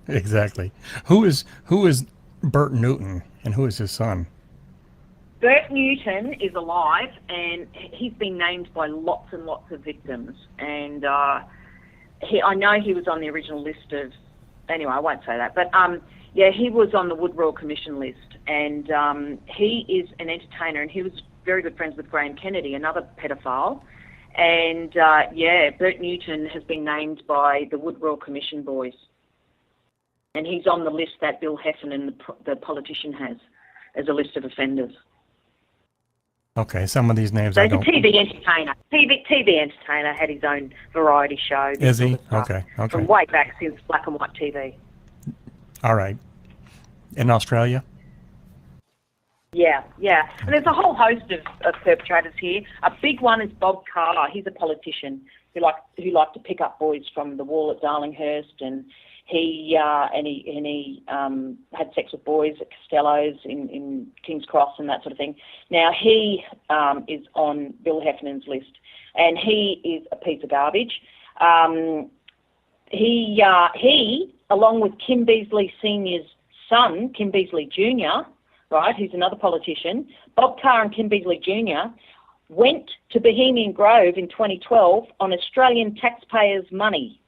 exactly. Who is Bert Newton, and who is his son? Bert Newton is alive, and he's been named by lots and lots of victims. And I know he was on the original list of. Anyway, I won't say that, but he was on the Wood Royal Commission list, and he is an entertainer, and he was very good friends with Graham Kennedy, another pedophile. And Bert Newton has been named by the Wood Royal Commission boys. And he's on the list that Bill Heffernan, the politician, has as a list of offenders. Okay, some of these names so I don't... he's a TV entertainer. TV entertainer, had his own variety show. Is he? Okay. From way back since black and white TV. All right. In Australia? Yeah. And there's a whole host of perpetrators here. A big one is Bob Carr. He's a politician who liked to pick up boys from the wall at Darlinghurst, and he had sex with boys at Costello's in King's Cross and that sort of thing. Now he is on Bill Heffernan's list, and he is a piece of garbage. He along with Kim Beazley Senior's son, Kim Beazley Jr., right, who's another politician, Bob Carr and Kim Beazley Jr., went to Bohemian Grove in 2012 on Australian taxpayers' money.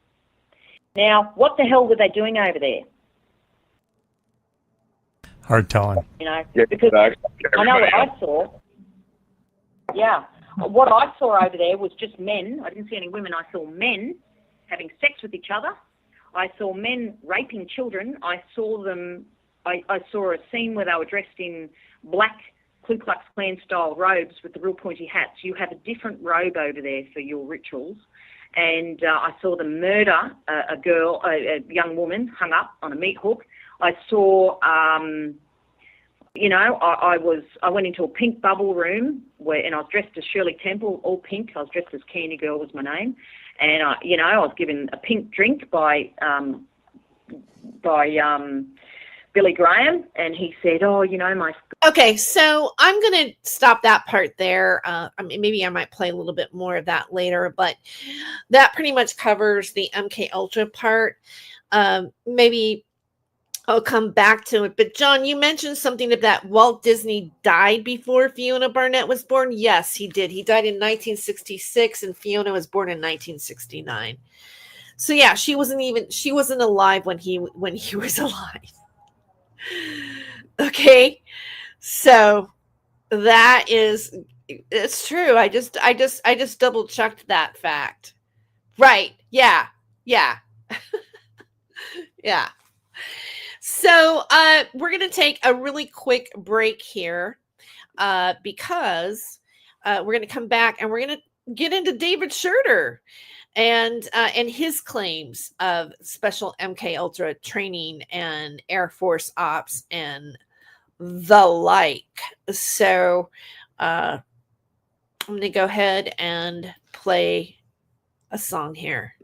Now, what the hell were they doing over there? Hard telling. You know, because I know what I saw. Yeah. What I saw over there was just men. I didn't see any women. I saw men having sex with each other. I saw men raping children. I saw a scene where they were dressed in black Ku Klux Klan style robes with the real pointy hats. You have a different robe over there for your rituals. And I saw them murder a young woman hung up on a meat hook. I saw, you know, I went into a pink bubble room and I was dressed as Shirley Temple, all pink. I was dressed as Candy Girl was my name. And I was given a pink drink by Billy Graham, and he said, "Oh, you know, my." Okay, so I'm going to stop that part there. I mean, maybe I might play a little bit more of that later, but that pretty much covers the MK Ultra part. Maybe I'll come back to it. But John, you mentioned something that Walt Disney died before Fiona Barnett was born. Yes, he did. He died in 1966, and Fiona was born in 1969. So yeah, she wasn't alive when he was alive. Okay, so it's true. I just double checked that fact. Right? Yeah. Yeah. So we're going to take a really quick break here because we're going to come back and we're going to get into David Shurter and his claims of special MK Ultra training and Air Force ops and the like. So I'm going to go ahead and play a song here.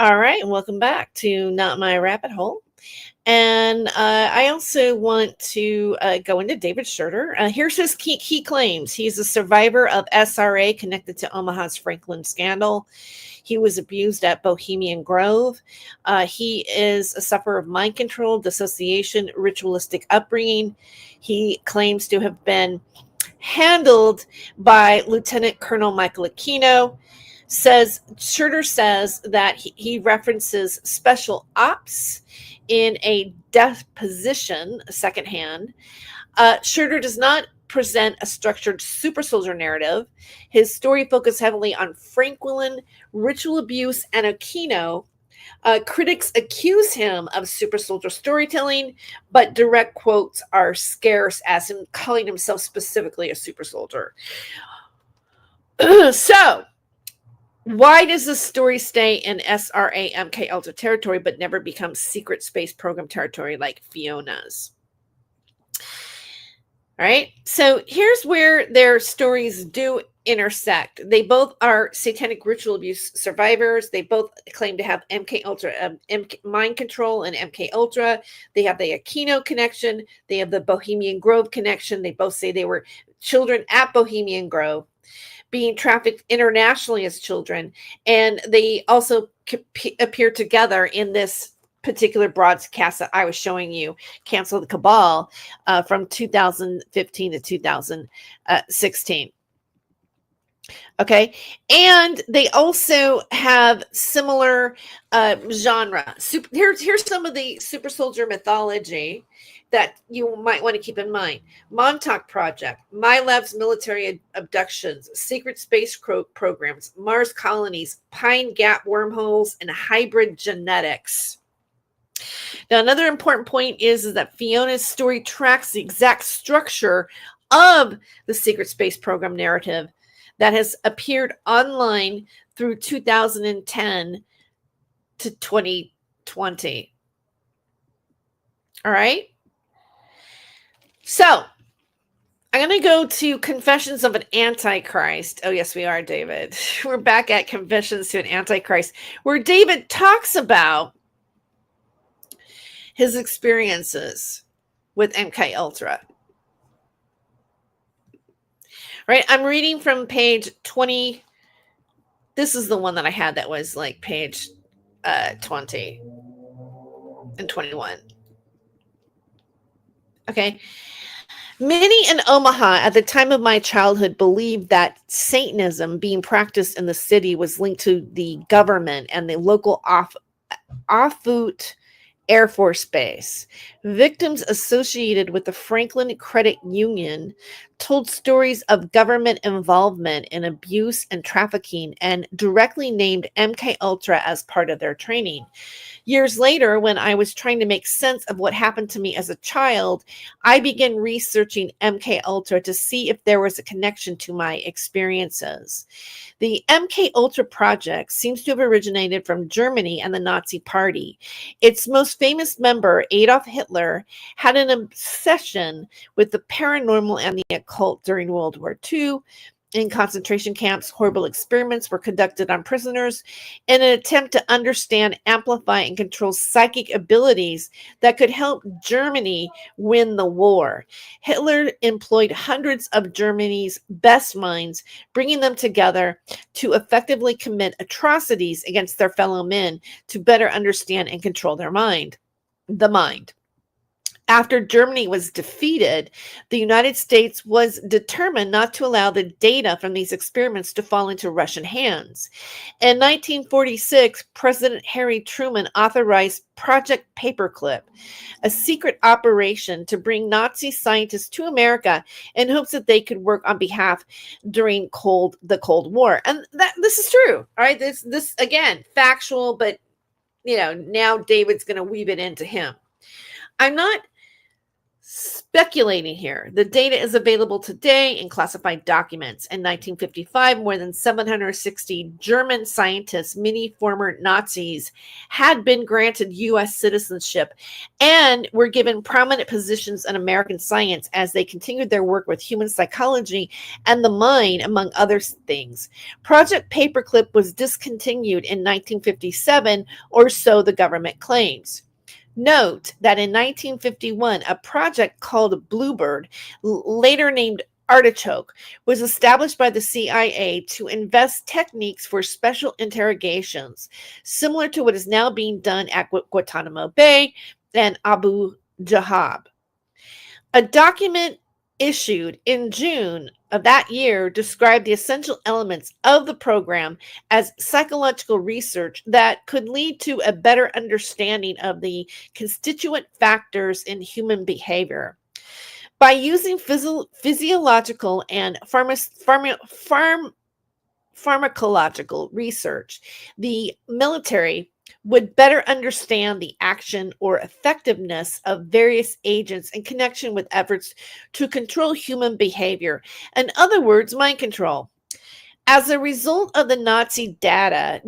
All right, welcome back to Not My Rabbit Hole. And I also want to go into David Shurter. Here's his key claims. He's a survivor of SRA connected to Omaha's Franklin scandal. He was abused at Bohemian Grove. He is a sufferer of mind control, dissociation, ritualistic upbringing. He claims to have been handled by Lieutenant Colonel Michael Aquino. Shurter says that he references special ops in a deposition secondhand. Shurter does not present a structured super soldier narrative. His story focused heavily on Franklin, ritual abuse, and Aquino. Critics accuse him of super soldier storytelling, but direct quotes are scarce as him calling himself specifically a super soldier. So, why does the story stay in SRA MK Ultra territory but never become secret space program territory like Fiona's? All right, so here's where their stories do intersect. They both are satanic ritual abuse survivors. They both claim to have MK Ultra mind control and MK Ultra. They have the Aquino connection. They have the Bohemian Grove connection. They both say they were children at Bohemian Grove, being trafficked internationally as children. And they also appear together in this particular broadcast that I was showing you, Cancel the Cabal, from 2015 to 2016. Okay. And they also have similar genre. Here's some of the super soldier mythology that you might want to keep in mind. Montauk Project, Milev's military abductions, secret space programs, Mars colonies, Pine Gap wormholes, and hybrid genetics. Now, another important point is that Fiona's story tracks the exact structure of the secret space program narrative that has appeared online through 2010 to 2020. All right. So I'm going to go to Confessions of an Antichrist. Oh, yes, we are, David. We're back at Confessions to an Antichrist, where David talks about his experiences with MK Ultra. Right, I'm reading from page 20. This is the one that I had that was like page 20 and 21. Okay. Many in Omaha at the time of my childhood believed that Satanism being practiced in the city was linked to the government and the local Offutt Air Force Base. Victims associated with the Franklin Credit Union told stories of government involvement in abuse and trafficking and directly named MK Ultra as part of their training. Years later, when I was trying to make sense of what happened to me as a child, I began researching MK Ultra to see if there was a connection to my experiences. The MK Ultra project seems to have originated from Germany and the Nazi Party. Its most famous member, Adolf Hitler, had an obsession with the paranormal and the occult during World War II. In concentration camps, horrible experiments were conducted on prisoners in an attempt to understand, amplify, and control psychic abilities that could help Germany win the war. Hitler employed hundreds of Germany's best minds, bringing them together to effectively commit atrocities against their fellow men to better understand and control the mind. After Germany was defeated, the United States was determined not to allow the data from these experiments to fall into Russian hands. In 1946, President Harry Truman authorized Project Paperclip, a secret operation to bring Nazi scientists to America in hopes that they could work on behalf during the Cold War. And this is true. All right, this again, factual, but now David's going to weave it into him. I'm not speculating here. The data is available today in classified documents. In 1955, more than 760 German scientists, many former Nazis, had been granted U.S. citizenship and were given prominent positions in American science as they continued their work with human psychology and the mind, among other things. Project Paperclip was discontinued in 1957, or so the government claims. Note that in 1951, a project called Bluebird, later named Artichoke, was established by the CIA to invest techniques for special interrogations, similar to what is now being done at Guantanamo Bay and Abu Ghraib. A document issued in June of that year described the essential elements of the program as psychological research that could lead to a better understanding of the constituent factors in human behavior. By using physiological and pharmacological research, the military would better understand the action or effectiveness of various agents in connection with efforts to control human behavior. In other words, mind control. As a result of the Nazi data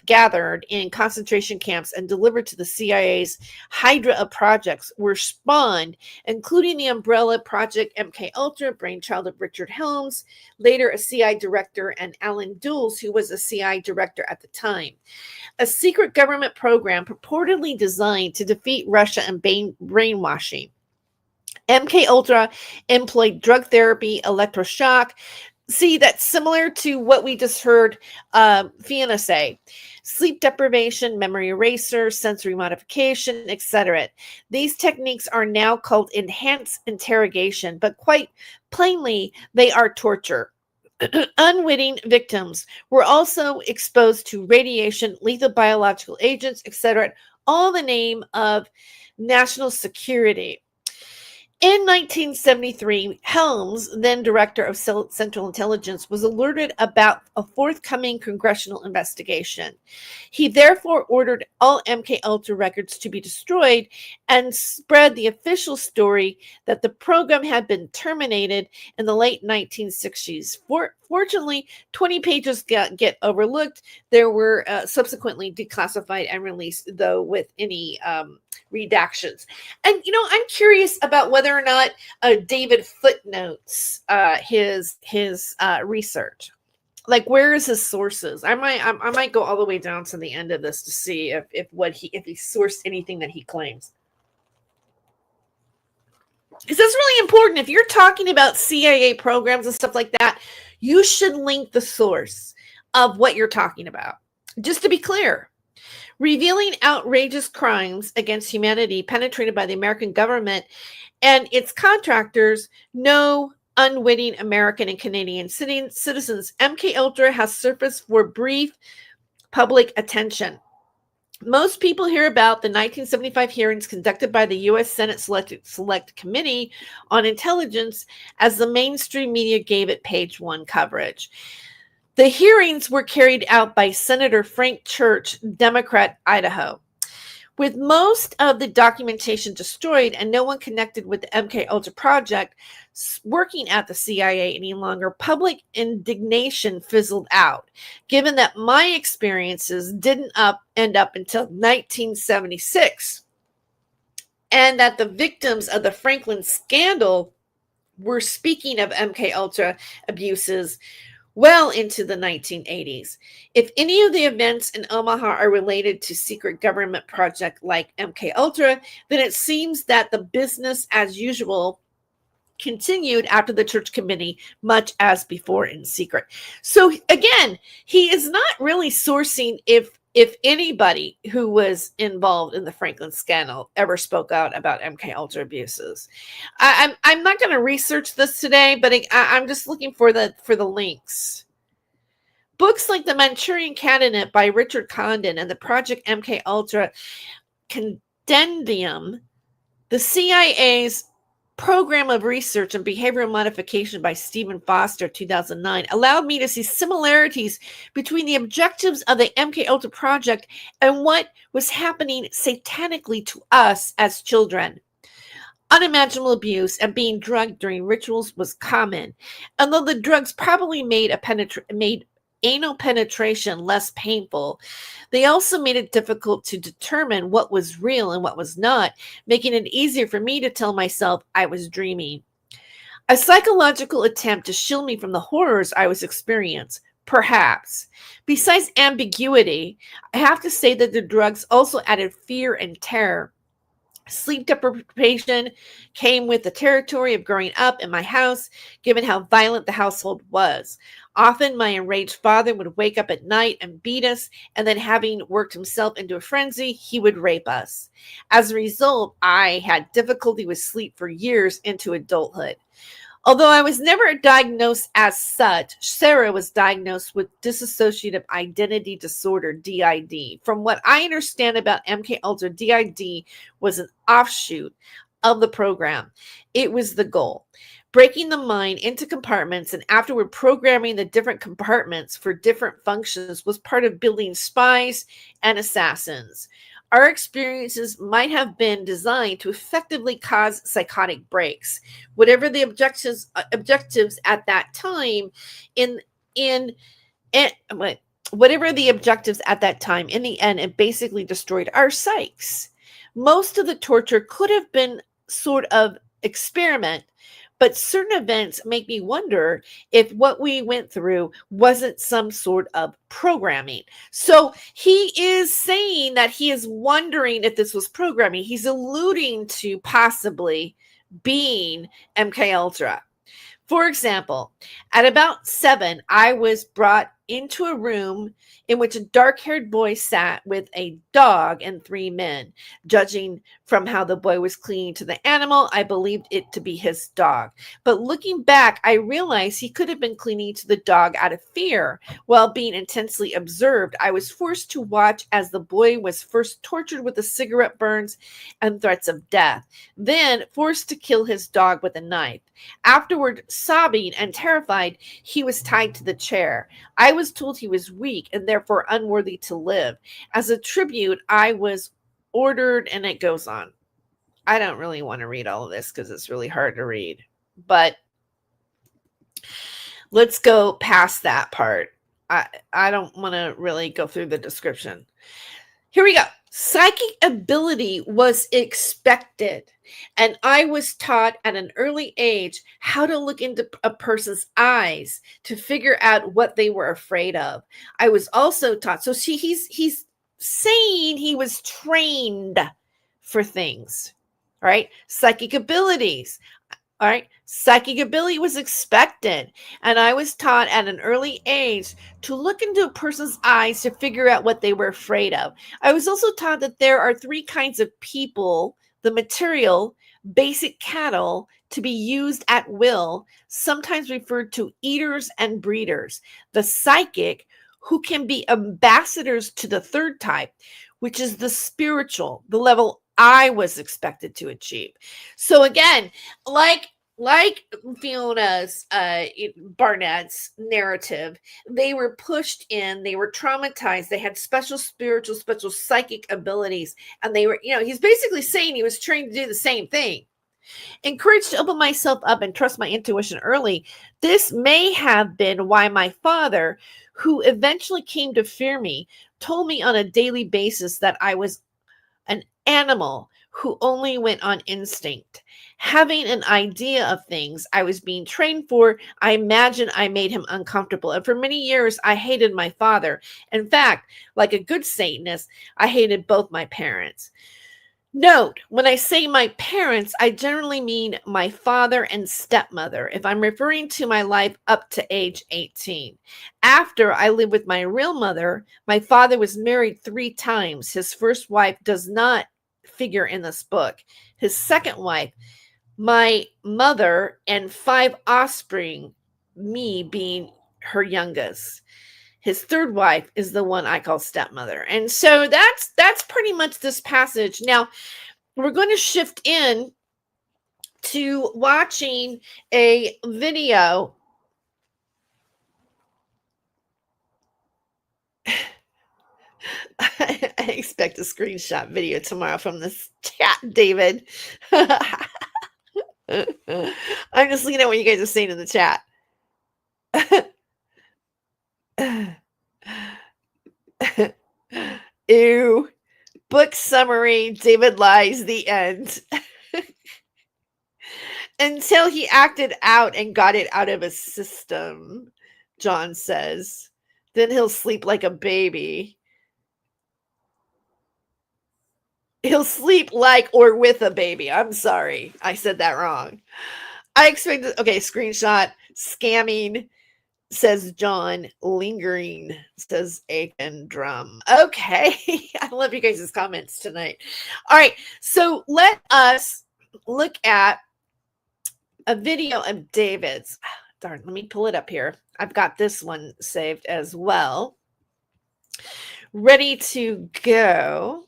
gathered in concentration camps and delivered to the CIA's Hydra of projects were spawned, including the umbrella project MKUltra, brainchild of Richard Helms, later a CIA director, and Alan Dulles, who was a CIA director at the time. A secret government program purportedly designed to defeat Russia and brainwashing. MKUltra employed drug therapy, electroshock. See, that's similar to what we just heard Fiona say. Sleep deprivation, memory erasure, sensory modification, etc. These techniques are now called enhanced interrogation, but quite plainly, they are torture. Unwitting victims were also exposed to radiation, lethal biological agents, etc., all in the name of national security. In 1973, Helms, then director of Central Intelligence, was alerted about a forthcoming congressional investigation. He therefore ordered all MKUltra records to be destroyed and spread the official story that the program had been terminated in the late 1960s. Fortunately, 20 pages get overlooked. There were subsequently declassified and released, though, with any redactions. And I'm curious about whether or not David footnotes his research. Like, where is his sources? I might go all the way down to the end of this to see if he sourced anything that he claims. Because that's really important. If you're talking about CIA programs and stuff like that, you should link the source of what you're talking about. Just to be clear. Revealing outrageous crimes against humanity perpetrated by the American government and its contractors, no unwitting American and Canadian citizens, MKUltra has surfaced for brief public attention. Most people hear about the 1975 hearings conducted by the U.S. Senate Select Committee on Intelligence as the mainstream media gave it page one coverage. The hearings were carried out by Senator Frank Church, Democrat, Idaho. With most of the documentation destroyed and no one connected with the MKUltra project working at the CIA any longer, public indignation fizzled out, given that my experiences didn't end up until 1976, and that the victims of the Franklin scandal were speaking of MKUltra abuses well into the 1980s. If any of the events in Omaha are related to secret government project like MKUltra, then it seems that the business as usual continued after the Church Committee, much as before in secret. So again, he is not really sourcing if anybody who was involved in the Franklin scandal ever spoke out about MKUltra abuses. I'm not going to research this today, but I'm just looking for the links. Books like The Manchurian Candidate by Richard Condon and the Project MKUltra Compendium, the CIA's Program of Research and Behavioral Modification by Stephen Foster, 2009, allowed me to see similarities between the objectives of the MKUltra project and what was happening satanically to us as children. Unimaginable abuse and being drugged during rituals was common, and though the drugs probably made anal penetration less painful, they also made it difficult to determine what was real and what was not, making it easier for me to tell myself I was dreaming. A psychological attempt to shield me from the horrors I was experiencing, perhaps. Besides ambiguity, I have to say that the drugs also added fear and terror. Sleep deprivation came with the territory of growing up in my house, given how violent the household was. Often my enraged father would wake up at night and beat us, and then having worked himself into a frenzy, he would rape us. As a result, I had difficulty with sleep for years into adulthood. Although I was never diagnosed as such, Sarah was diagnosed with dissociative identity disorder, DID. From what I understand about MK Ultra, DID was an offshoot of the program. It was the goal. Breaking the mind into compartments and afterward programming the different compartments for different functions was part of building spies and assassins. Our experiences might have been designed to effectively cause psychotic breaks. Whatever the objectives at that time, whatever the objectives at that time, in the end, it basically destroyed our psyches. Most of the torture could have been sort of experiment, but certain events make me wonder if what we went through wasn't some sort of programming. So he is saying that he is wondering if this was programming. He's alluding to possibly being MK Ultra. For example, at about 7, I was brought into a room in which a dark-haired boy sat with a dog and 3 men. Judging from how the boy was clinging to the animal, I believed it to be his dog. But looking back, I realized he could have been clinging to the dog out of fear. While being intensely observed, I was forced to watch as the boy was first tortured with the cigarette burns and threats of death, then forced to kill his dog with a knife. Afterward, sobbing and terrified, he was tied to the chair. I was told he was weak and therefore unworthy to live. As a tribute, I was ordered, and it goes on. I don't really want to read all of this because it's really hard to read, but let's go past that part. I don't want to really go through the description. Here we go. Psychic ability was expected, and I was taught at an early age how to look into a person's eyes to figure out what they were afraid of. I was also taught, so he's saying he was trained for things, all right? Psychic abilities. All right. Psychic ability was expected. And I was taught at an early age to look into a person's eyes to figure out what they were afraid of. I was also taught that there are 3 kinds of people: the material, basic cattle, to be used at will, sometimes referred to eaters and breeders. The psychic, who can be ambassadors to the 3rd type, which is the spiritual, the level I was expected to achieve. So again, like Fiona's Barnett's narrative, they were pushed in, they were traumatized, they had special spiritual, special psychic abilities, and they were, he's basically saying he was trained to do the same thing. Encouraged to open myself up and trust my intuition early, this may have been why my father, who eventually came to fear me, told me on a daily basis that I was an animal who only went on instinct. Having an idea of things I was being trained for, I imagine I made him uncomfortable. And for many years, I hated my father. In fact, like a good Satanist, I hated both my parents. Note, when I say my parents, I generally mean my father and stepmother, if I'm referring to my life up to age 18. After I lived with my real mother, my father was married 3 times. His first wife does not figure in this book. His second wife, my mother, and 5 offspring, me being her youngest. His 3rd wife is the one I call stepmother. And so that's pretty much this passage. Now, we're going to shift in to watching a video. I expect a screenshot video tomorrow from this chat, David. I'm just looking at what you guys are saying in the chat. Ew. Book summary, David lies, the end. Until he acted out and got it out of his system, John says. Then he'll sleep like a baby. He'll sleep like or with a baby. I'm sorry. I said that wrong. I expected, okay, screenshot, scamming, says John, lingering, says Aiken Drum. Okay. I love you guys' comments tonight. All right. So let us look at a video of David's. Darn, let me pull it up here. I've got this one saved as well. Ready to go.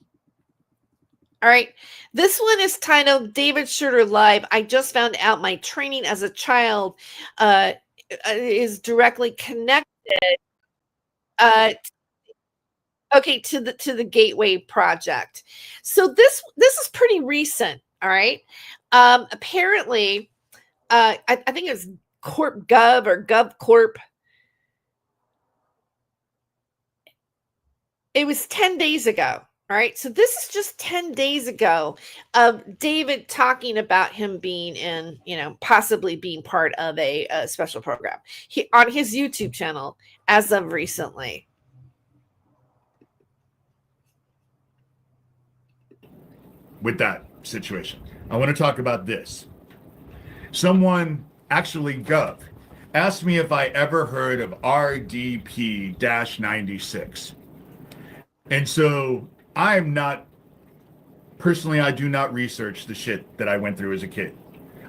All right. This one is titled David Shurter Live. I just found out my training as a child is directly connected okay to the Gateway Project. So this is pretty recent. All right. Apparently, I think it was Corp Gov or Gov Corp. It was 10 days ago. All right. So this is just 10 days ago of David talking about him being in, possibly being part of a special program on his YouTube channel as of recently. With that situation, I want to talk about this. Someone, actually Gov, asked me if I ever heard of RDP-96. And so I'm not, personally, I do not research the shit that I went through as a kid.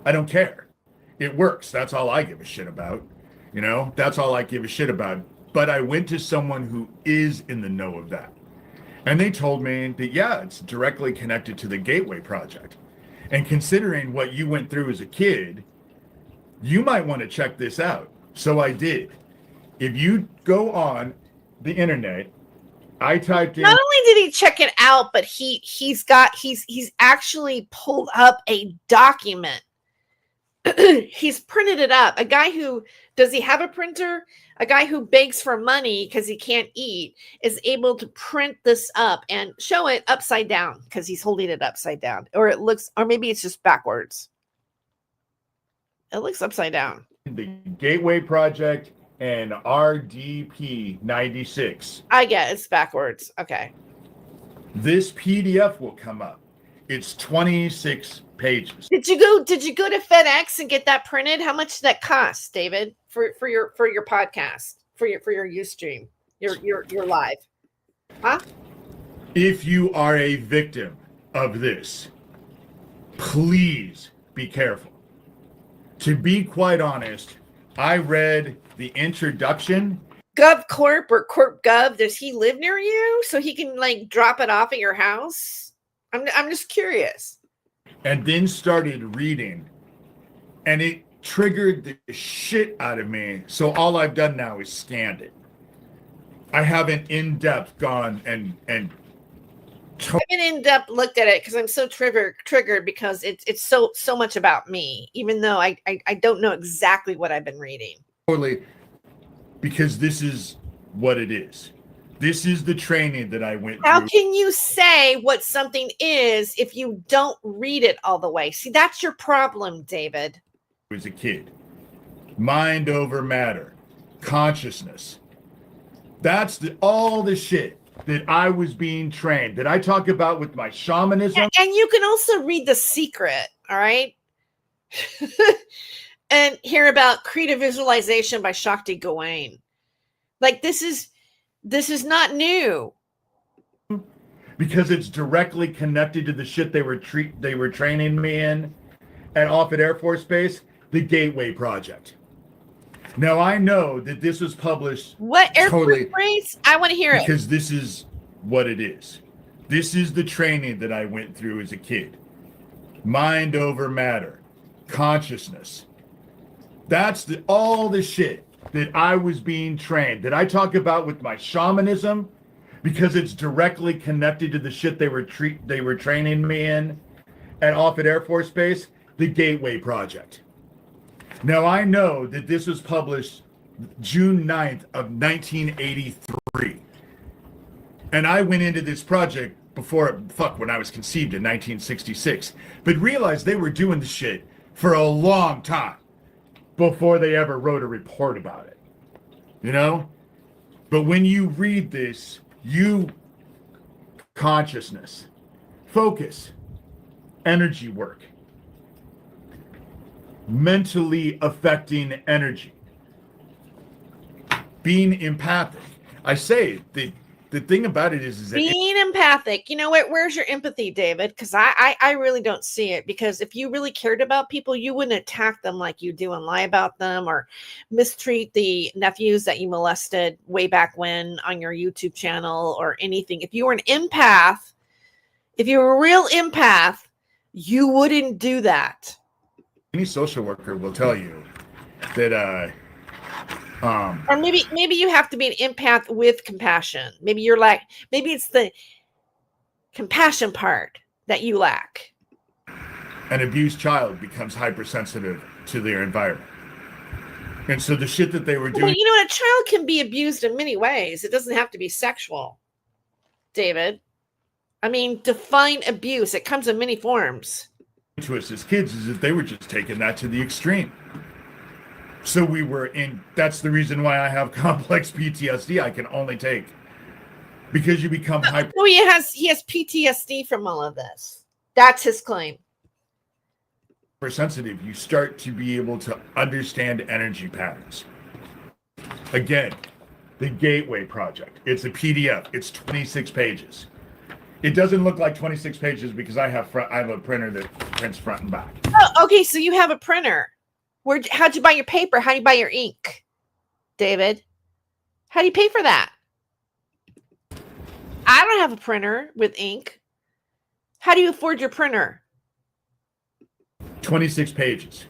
I don't care. It works. That's all I give a shit about. That's all I give a shit about. But I went to someone who is in the know of that. And they told me that, yeah, it's directly connected to the Gateway Project. And considering what you went through as a kid, you might want to check this out. So I did. If you go on the internet, I typed in. Not only did he check it out, but he's actually pulled up a document. He's printed it up. A guy who, does he have a printer? A guy who begs for money because he can't eat is able to print this up and show it upside down because he's holding it upside down. Or maybe it's just backwards. It looks upside down. The Gateway Project and RDP-96. I get it's backwards. Okay. This PDF will come up. It's 26 pages. Did you go to FedEx and get that printed? How much did that cost, David, for your podcast, for your Ustream, your live? Huh? If you are a victim of this, please be careful. To be quite honest, I read the introduction. Gov Corp or Corp Gov, does he live near you so he can drop it off at your house? I'm just curious. And then started reading, and it triggered the shit out of me. So all I've done now is scanned it. I haven't in-depth gone and I haven't in-depth looked at it because I'm so triggered because it's so much about me, even though I don't know exactly what I've been reading. Totally, because this is what it is. This is the training that I went through. How can you say what something is if you don't read it all the way? See, that's your problem, David. As a kid. Mind over matter. Consciousness. That's all the shit that I was being trained, that I talk about with my shamanism. And you can also read The Secret, all right? And hear about creative visualization by Shakti Gawain. This is not new. Because it's directly connected to the shit they were training me in at Offutt Air Force Base, the Gateway Project. Now I know that this was published. What Air Force Base? I want to hear it. Because this is what it is. This is the training that I went through as a kid. Mind over matter. Consciousness. That's all the shit that I was being trained, that I talk about with my shamanism, because it's directly connected to the shit they were training me in at Offutt Air Force Base, the Gateway Project. Now I know that this was published June 9th of 1983. And I went into this project when I was conceived in 1966, but realized they were doing the shit for a long time before they ever wrote a report about it, But when you read this, consciousness, focus, energy work, mentally affecting energy, being empathic. I say the thing about it is that being empathic. You know what? Where's your empathy, David? Because I really don't see it. Because if you really cared about people, you wouldn't attack them like you do and lie about them or mistreat the nephews that you molested way back when on your YouTube channel or anything. If you were an empath, if you were a real empath, you wouldn't do that. any social worker will tell you that Or maybe you have to be an empath with compassion. Maybe you're like, maybe it's the compassion part that you lack. an abused child becomes hypersensitive to their environment. And so the shit that they were doing. Well, you know what? A child can be abused in many ways. It doesn't have to be sexual, David. I mean, define abuse. It comes in many forms. To us as kids is that they were just taking that to the extreme. So we were in, that's the reason why I have complex PTSD I can only take. Because you become hyper. No, he has PTSD from all of this. That's his claim. Sensitive, you start to be able to understand energy patterns. Again, the Gateway Project. It's a PDF. It's 26 pages. It doesn't look like 26 pages because I have a printer that prints front and back. Oh, okay, so you have a printer. How'd you buy your paper? How do you buy your ink, David? How do you pay for that? I don't have a printer with ink. How do you afford your printer? 26 pages.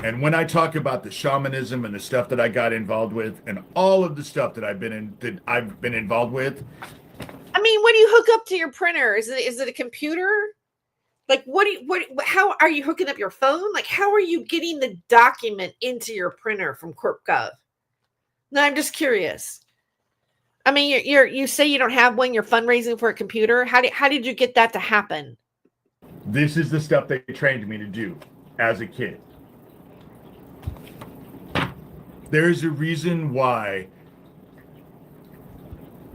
And when I talk about the shamanism and the stuff that I got involved with and all of the stuff that I've been involved with. I mean, what do you hook up to your printer? Is it a computer? Like, how are you hooking up your phone? Like, how are you getting the document into your printer from CorpGov? No, I'm just curious. I mean, you say you don't have one, you're fundraising for a computer. How did you get that to happen? This is the stuff they trained me to do as a kid. There's a reason why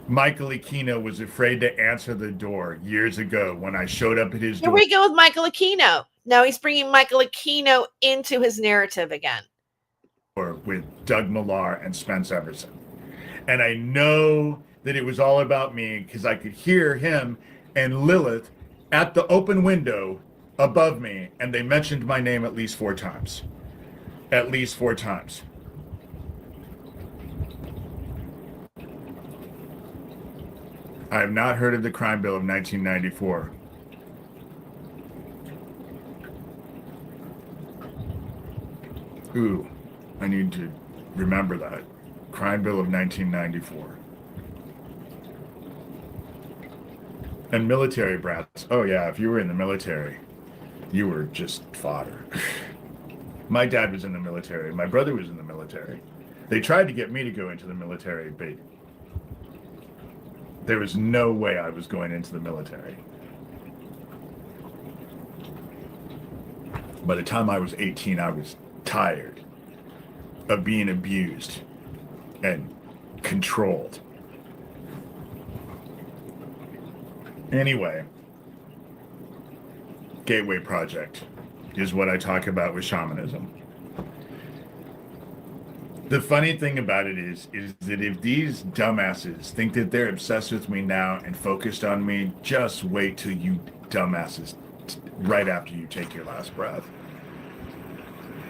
Michael Aquino was afraid to answer the door years ago when I showed up at his door. Here we go with Michael Aquino. Now he's bringing Michael Aquino into his narrative again. With Doug Millar and Spence Everson. And I know that it was all about me because I could hear him and Lilith at the open window above me, and they mentioned my name at least 4 times. At least 4 times. I have not heard of the crime bill of 1994. Ooh, I need to remember that. Crime bill of 1994. And military brats. Oh yeah, if you were in the military, you were just fodder. My dad was in the military. My brother was in the military. They tried to get me to go into the military, but there was no way I was going into the military. By the time I was 18, I was tired of being abused and controlled. Anyway, Gateway Project is what I talk about with shamanism. The funny thing about it is that if these dumbasses think that they're obsessed with me now and focused on me, just wait till you dumbasses, right after you take your last breath.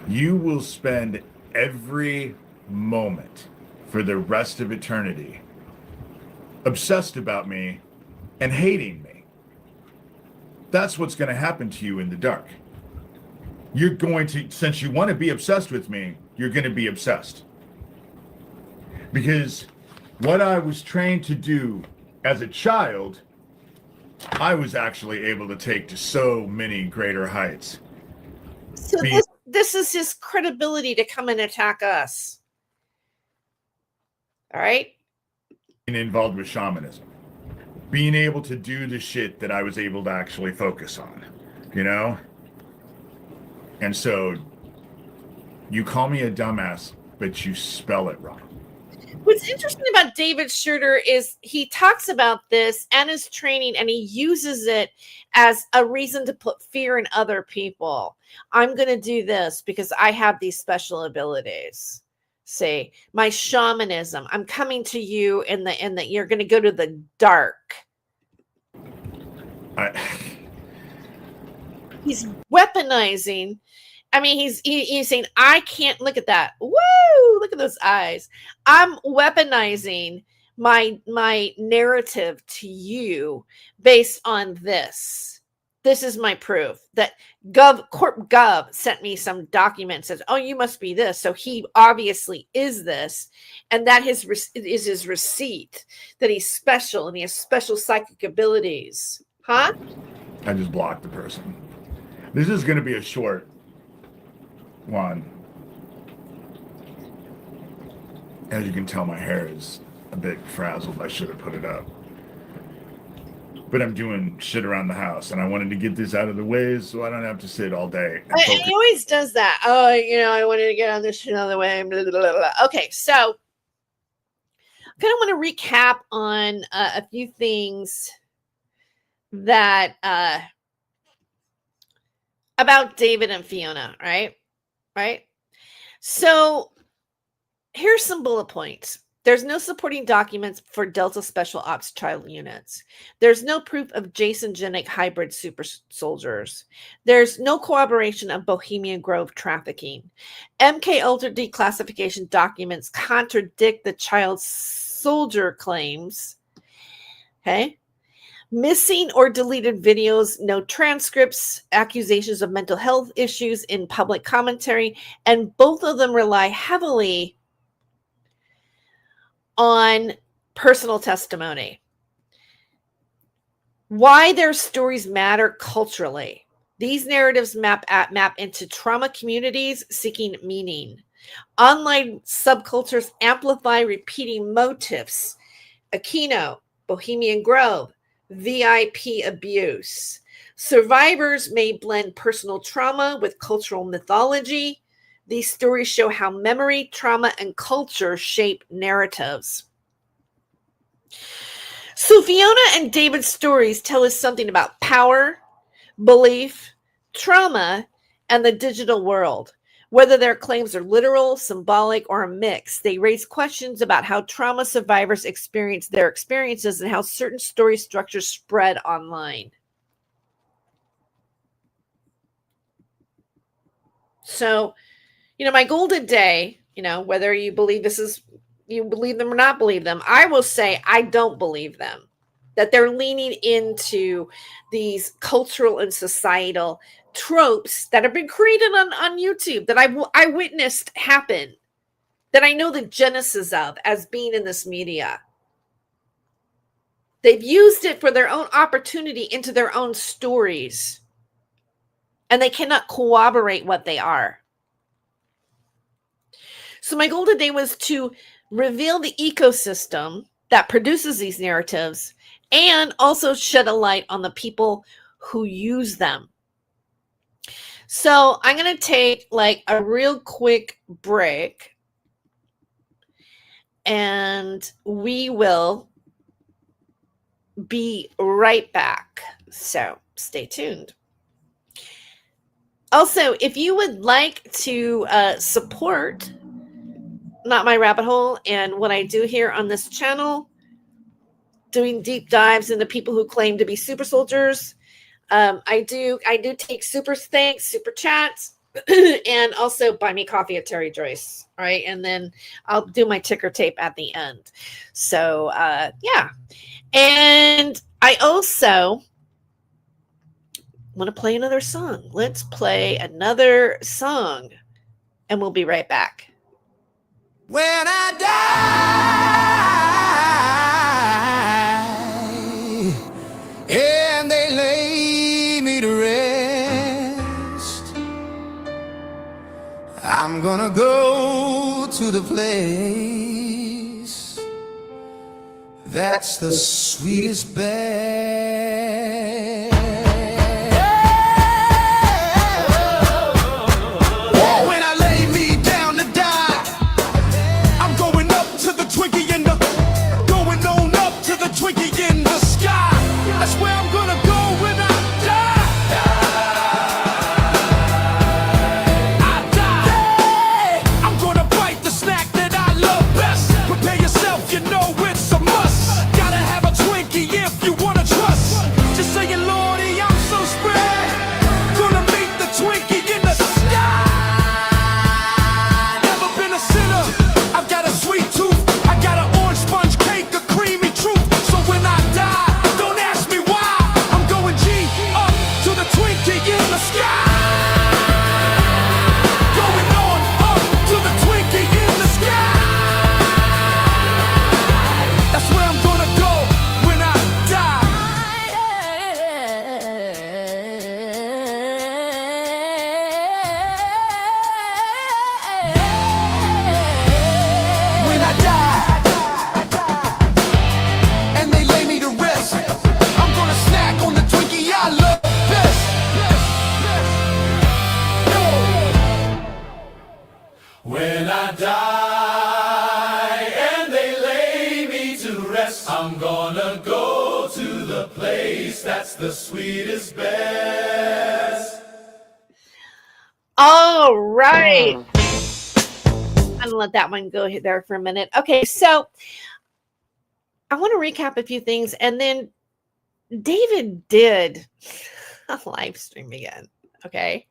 You will spend every moment for the rest of eternity obsessed about me and hating me. That's what's going to happen to you in the dark. You're going to, since you want to be obsessed with me, you're going to be obsessed. Because what I was trained to do as a child, I was actually able to take to so many greater heights. So this is his credibility to come and attack us. All right? Being involved with shamanism. Being able to do the shit that I was able to actually focus on, you know? And so you call me a dumbass, but you spell it wrong. What's interesting about David Shurter is he talks about this and his training, and he uses it as a reason to put fear in other people. I'm going to do this because I have these special abilities. Say, my shamanism. I'm coming to you in the you're going to go to the dark. He's weaponizing. I mean, he's saying, I can't look at that. Woo! Look at those eyes. I'm weaponizing my narrative to you based on this. This is my proof that Corp Gov sent me some document, says, oh, you must be this. So he obviously is this. And that is his receipt that he's special and he has special psychic abilities. Huh? I just blocked the person. This is going to be a short one. As you can tell, my hair is a bit frazzled. I should have put it up. But I'm doing shit around the house, and I wanted to get this out of the way so I don't have to sit all day. And he always does that. Oh, I wanted to get on this shit out of the way. Blah, blah, blah, blah. Okay, so I kind of want to recap on a few things that about David and Fiona, right? So here's some bullet points. There's no supporting documents for Delta Special Ops child units. There's no proof of Jason-genic hybrid super soldiers. There's no corroboration of Bohemian Grove trafficking. MK Ultra declassification documents contradict the child soldier claims. Okay. Missing or deleted videos, no transcripts, accusations of mental health issues in public commentary, and both of them rely heavily on personal testimony. Why their stories matter culturally. These narratives map into trauma communities seeking meaning. Online subcultures amplify repeating motifs. Aquino, Bohemian Grove, VIP abuse. Survivors may blend personal trauma with cultural mythology. These stories show how memory, trauma, and culture shape narratives. So Fiona and David's stories tell us something about power, belief, trauma, and the digital world. Whether their claims are literal, symbolic, or a mix, they raise questions about how trauma survivors experience their experiences and how certain story structures spread online. So, my goal today, whether you believe you believe them or not believe them, I will say I don't believe them. That they're leaning into these cultural and societal tropes that have been created on YouTube that I witnessed happen, that I know the genesis of as being in this media. They've used it for their own opportunity into their own stories, and they cannot corroborate what they are. So my goal today was to reveal the ecosystem that produces these narratives and also shed a light on the people who use them. So I'm going to take a real quick break and we will be right back. So stay tuned. Also, if you would like to support Not My Rabbit Hole and what I do here on this channel, doing deep dives into people who claim to be super soldiers, I do take super thanks, super chats, and also buy me coffee at Terry Joyce. All right. And then I'll do my ticker tape at the end. So, yeah. And I also want to play another song. Let's play another song and we'll be right back. When I die and they lay me to rest, I'm gonna go to the place that's the sweetest bed. When I lay me down to die, I'm going up to the Twinkie When I die and they lay me to rest, I'm gonna go to the place that's the sweetest, best. All right. I'm gonna let that one go there for a minute. Okay, so I want to recap a few things, and then David did a live stream again. Okay.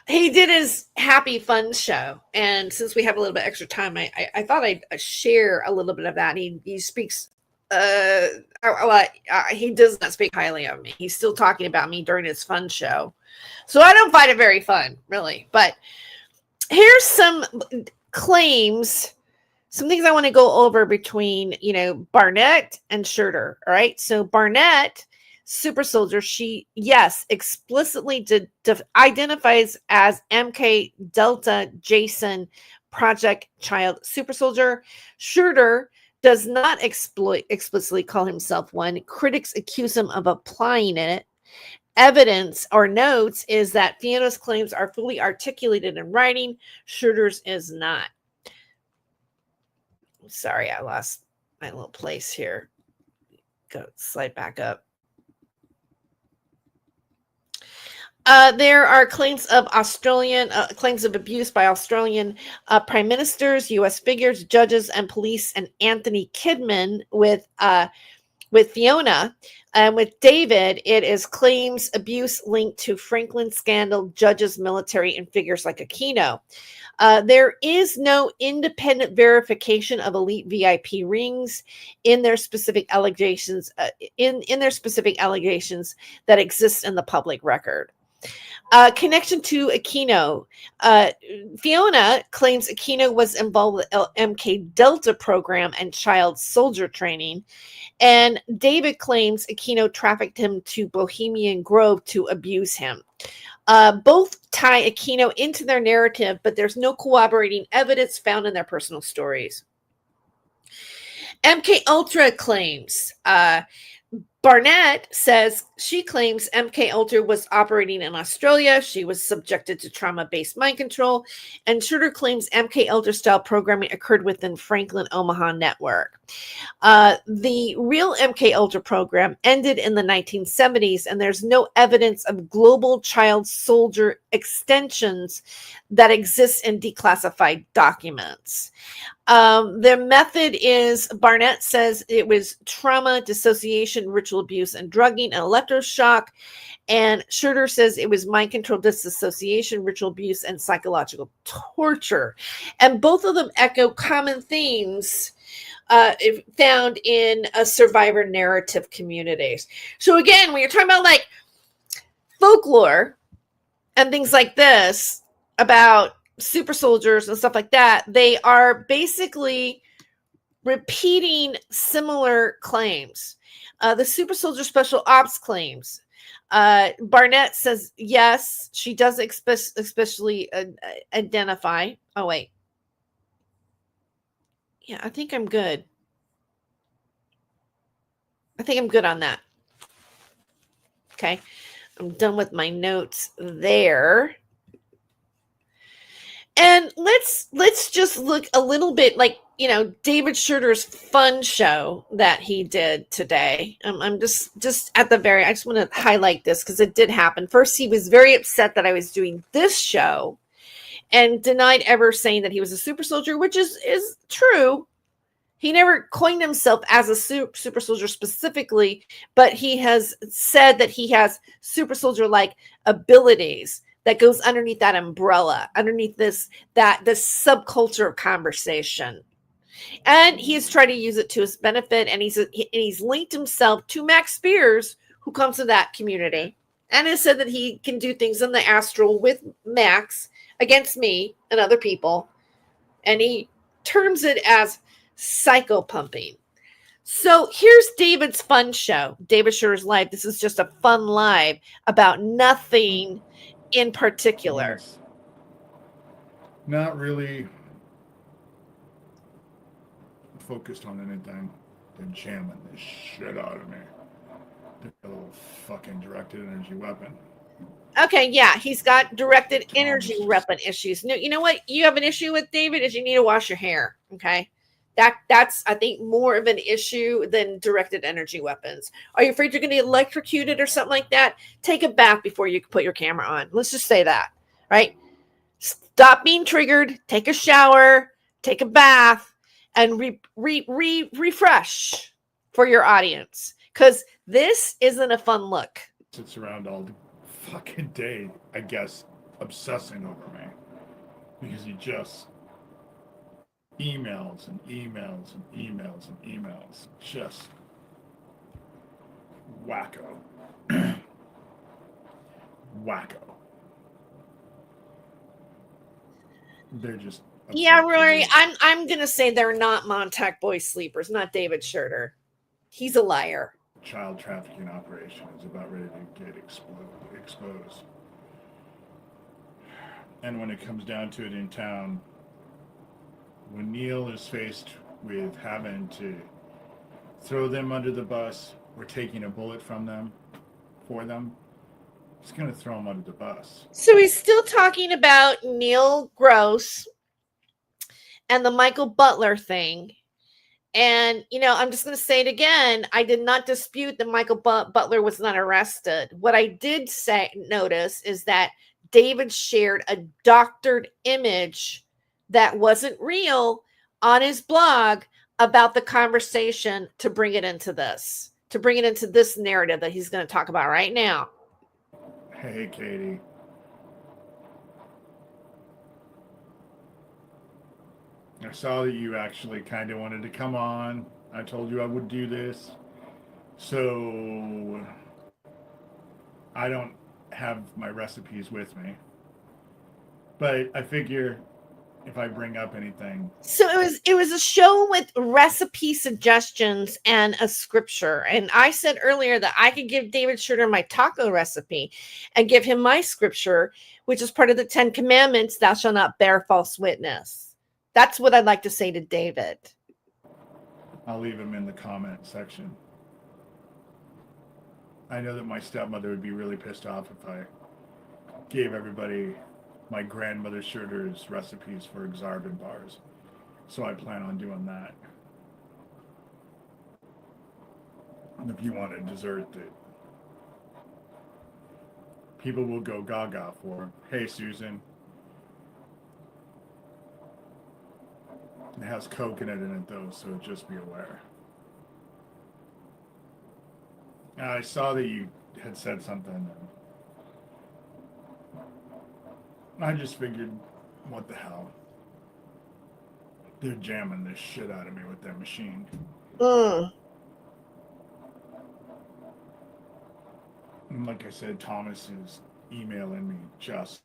He did his happy fun show, and since we have a little bit extra time, I thought I'd share a little bit of that. He speaks he does not speak highly of me. He's still talking about me during his fun show, so I don't find it very fun, really. But here's some claims, some things I want to go over between, Barnett and Shurter. All right. So Barnett, super soldier, she, yes, explicitly identifies as MK Delta Jason Project Child Super Soldier. Shurter does not explicitly call himself one. Critics accuse him of applying it. Evidence or notes is that Fiona's claims are fully articulated in writing. Shurter's is not. Sorry, I lost my little place here. Go slide back up. There are claims of claims of abuse by Australian prime ministers, U.S. figures, judges, and police, and Anthony Kidman with Fiona. And with David, it is claims abuse linked to Franklin scandal, judges, military, and figures like Aquino. There is no independent verification of elite VIP rings in their specific allegations that exist in the public record. Connection to Aquino. Fiona claims Aquino was involved with MK Delta program and child soldier training. And David claims Aquino trafficked him to Bohemian Grove to abuse him. Both tie Aquino into their narrative, but there's no corroborating evidence found in their personal stories. MK Ultra claims. Barnett says she claims MK Ultra was operating in Australia. She was subjected to trauma-based mind control. And Shurter claims MK Ultra style programming occurred within Franklin Omaha network. The real MK Ultra program ended in the 1970s, and there's no evidence of global child soldier extensions that exist in declassified documents. The method is, Barnett says it was trauma, dissociation, ritual abuse, and drugging, and electroshock. And Shurter says it was mind control, disassociation, ritual abuse, and psychological torture. And both of them echo common themes found in survivor narrative communities. So again, when you're talking about like folklore and things like this about super soldiers and stuff like that, they are basically repeating similar claims. The super soldier special ops claims. Barnett says, yes, she does especially identify. Oh, wait. Yeah, I think I'm good. I think I'm good on that. Okay. I'm done with my notes there. And let's just look a little bit like, David Shurter's fun show that he did today. I'm just at the very, I just want to highlight this because it did happen. First, he was very upset that I was doing this show and denied ever saying that he was a super soldier, which is true. He never coined himself as a super soldier specifically, but he has said that he has super soldier-like abilities that goes underneath that umbrella, underneath this subculture of conversation. And he has tried to use it to his benefit, and he's linked himself to Max Spears, who comes from that community, and has said that he can do things in the astral with Max against me and other people, and he terms it as psychopumping. So here's David's fun show, David Shurter's live. This is just a fun live about nothing in particular. Not really focused on anything. They're jamming the shit out of me. They're a little fucking directed energy weapon. Okay, yeah, he's got directed energy Thomas. weapon issues. No, you know what you have an issue with, David, is you need to wash your hair. Okay, that's I think more of an issue than directed energy weapons. Are you afraid you're going to get electrocuted or something like that? Take a bath before you put your camera on. Let's just say that, right? Stop being triggered. Take a shower. Take a bath, and refresh for your audience, because this isn't a fun look. Sits around all the fucking day, I guess, obsessing over me because he just emails and emails and emails and emails. Just wacko. Wacko. They're just Yeah, Rory, I'm gonna say they're not Montauk Boys sleepers, not David Shurter. He's a liar. child trafficking operation is about ready to get exposed. And when it comes down to it in town, when Neil is faced with having to throw them under the bus or taking a bullet from them for them, he's going to throw them under the bus. So he's still talking about Neil Gross and the Michael Butler thing. And, you know, I'm just going to say it again. I did not dispute that Michael Butler was not arrested. What I did notice is that David shared a doctored image that wasn't real on his blog about the conversation to bring it into this narrative that he's going to talk about right now. Hey, Katie. I saw that you actually kind of wanted to come on. I told you I would do this. So I don't have my recipes with me. But I figure if I bring up anything. So it was a show with recipe suggestions and a scripture. And I said earlier that I could give David Shurter my taco recipe and give him my scripture, which is part of the 10 Commandments, thou shalt not bear false witness. That's what I'd like to say to David. I'll leave him in the comment section. I know that my stepmother would be really pissed off if I gave everybody my grandmother Shurter's recipes for Exarban bars. So I plan on doing that. And if you want a dessert that people will go gaga for, hey Susan, it has coconut in it though, so just be aware. And I saw that you had said something. I just figured, what the hell? They're jamming this shit out of me with their machine. And like I said, Thomas is emailing me just...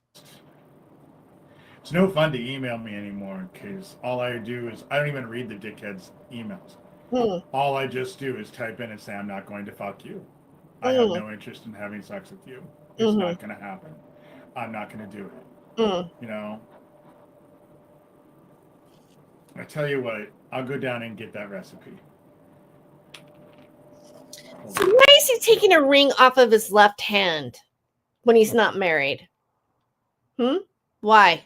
It's no fun to email me anymore because all I do is, I don't even read the dickhead's emails. All I just do is type in and say, I'm not going to fuck you. I have no interest in having sex with you. It's not going to happen. I'm not going to do it. You know? I tell you what, I'll go down and get that recipe. So why is he taking a ring off of his left hand when he's not married? Why?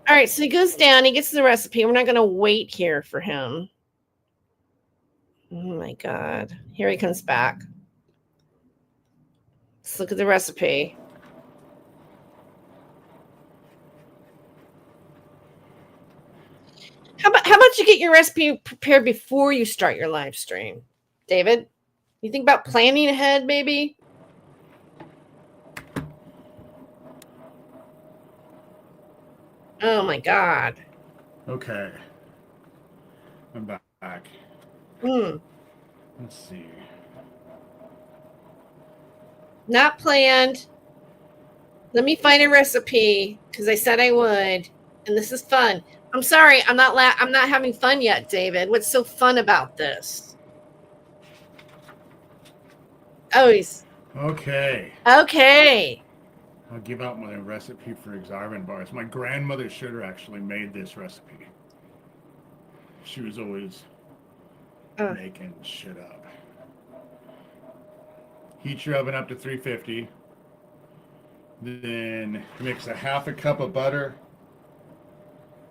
All right, so he goes down, he gets the recipe. We're not going to wait here for him. Oh my God. Here he comes back. Let's look at the recipe. How about you get your recipe prepared before you start your live stream, David? You think about planning ahead, maybe? Oh my God. Okay. I'm back. Let's see. Not planned. Let me find a recipe because I said I would, and this is fun. I'm sorry, I'm not having fun yet, David. What's so fun about this? Oh, he's Okay. I'll give out my recipe for Exarban bars. My grandmother Shurter actually made this recipe. She was always making shit up. Heat your oven up to 350. Then mix a half a cup of butter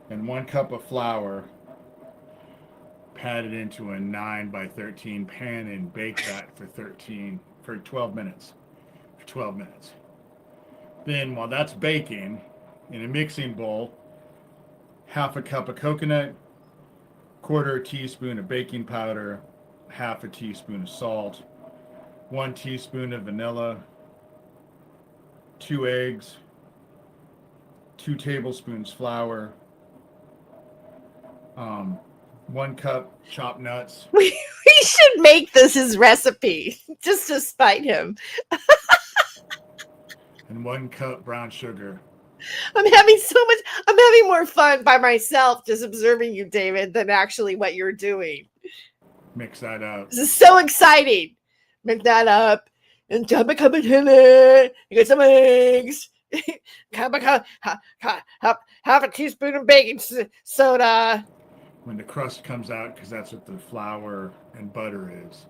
and 1 cup of flour. Pat it into a 9 by 13 pan and bake that for 12 minutes. For 12 minutes. Then while that's baking, in a mixing bowl, half a cup of coconut, 1/4 teaspoon of baking powder, half a teaspoon of salt, 1 teaspoon of vanilla, 2 eggs, 2 tablespoons flour, 1 cup chopped nuts. We should make this his recipe just to spite him. And 1 cup brown sugar. I'm having more fun by myself just observing you, David, than actually what you're doing. Mix that up. This is so exciting. Mix that up and have a cup of chili. You get some eggs. Half a teaspoon of baking soda. When the crust comes out, because that's what the flour and butter is,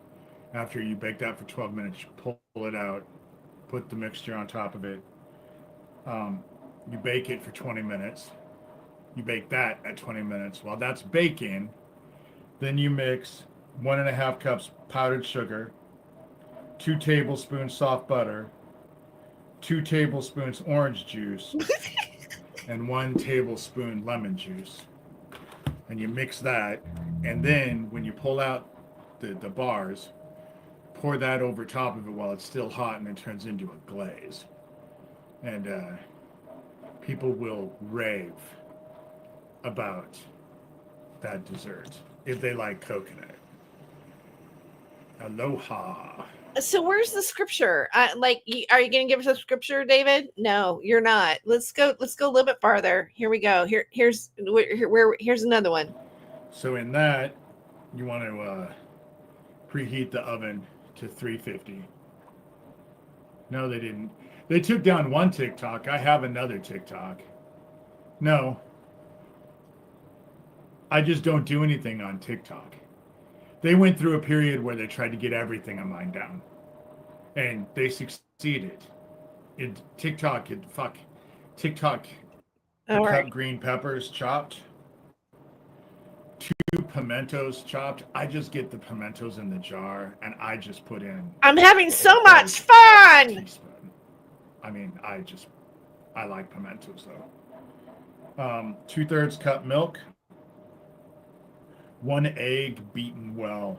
after you bake that for 12 minutes, you pull it out, put the mixture on top of it. You bake it for 20 minutes. You bake that at 20 minutes. While that's baking, then you mix 1.5 cups powdered sugar, 2 tablespoons soft butter, 2 tablespoons orange juice, and 1 tablespoon lemon juice. And you mix that, and then when you pull out the bars, pour that over top of it while it's still hot, and it turns into a glaze. And people will rave about that dessert if they like coconut. Aloha. So where's the scripture? Are you going to give us a scripture, David? No, you're not. Let's go a little bit farther. Here we go. Here's another one. So in that, you want to preheat the oven to 350. No, they didn't. They took down one TikTok. I have another TikTok. No. I just don't do anything on TikTok. They went through a period where they tried to get everything of mine down. And they succeeded. TikTok, All right. cut green peppers chopped. 2 pimentos chopped. I just get the pimentos in the jar and I just put in. I'm having so much fun. Teaspoon. I mean, I like pimentos though. 2/3 cup milk. 1 egg beaten well.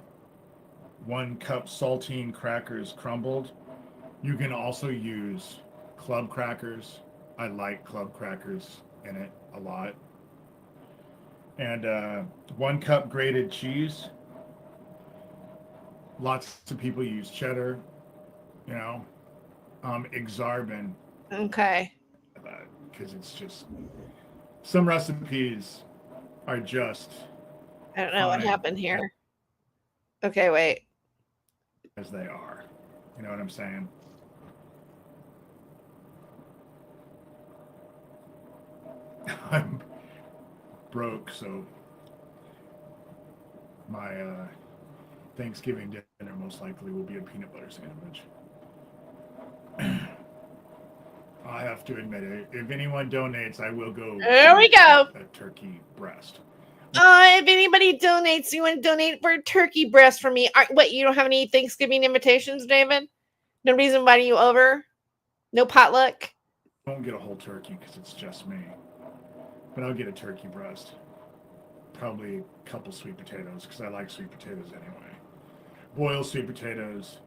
1 cup saltine crackers crumbled. You can also use club crackers. I like club crackers in it a lot. And 1 cup grated cheese. Lots of people use cheddar, Exarban. Okay. Because it's just, some recipes are just, I don't know what happened here. Okay, wait. as they are. You know what I'm saying? I'm broke, so my Thanksgiving dinner most likely will be a peanut butter sandwich. I have to admit it. If anyone donates, I will go. There we go. A turkey breast. If anybody donates, you want to donate for a turkey breast for me? What, you don't have any Thanksgiving invitations, David? Nobody's inviting you over? No potluck? I won't get a whole turkey because it's just me. But I'll get a turkey breast. Probably a couple sweet potatoes because I like sweet potatoes anyway. Boil sweet potatoes.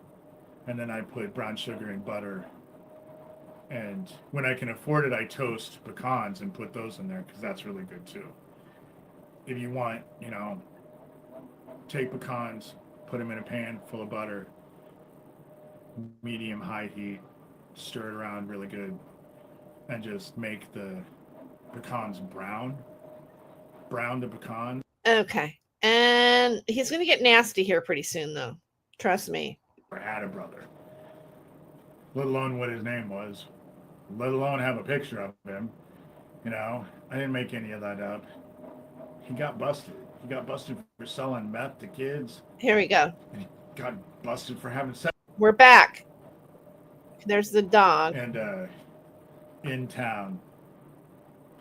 And then I put brown sugar and butter. And when I can afford it, I toast pecans and put those in there because that's really good too. If you want, take pecans, put them in a pan full of butter, medium high heat, stir it around really good, and just make the pecans brown the pecans. Okay. And he's going to get nasty here pretty soon, though. Trust me. Or had a brother. Let alone what his name was. Let alone have a picture of him. I didn't make any of that up. He got busted He got busted for selling meth to kids. Here we go. And he got busted for having sex. We're back. There's the dog. And in town,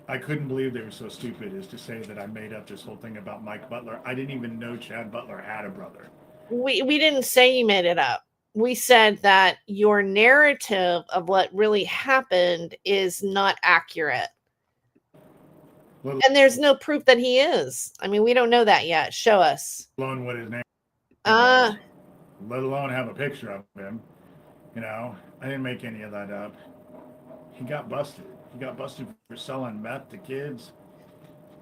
I couldn't believe they were so stupid as to say that I made up this whole thing about Mike Butler. I didn't even know Chad Butler had a brother. We didn't say you made it up. We said that your narrative of what really happened is not accurate. And there's no proof that he is. I mean, we don't know that yet. Show us. Alone what his name was, let alone have a picture of him. You know, I didn't make any of that up. He got busted. He got busted for selling meth to kids.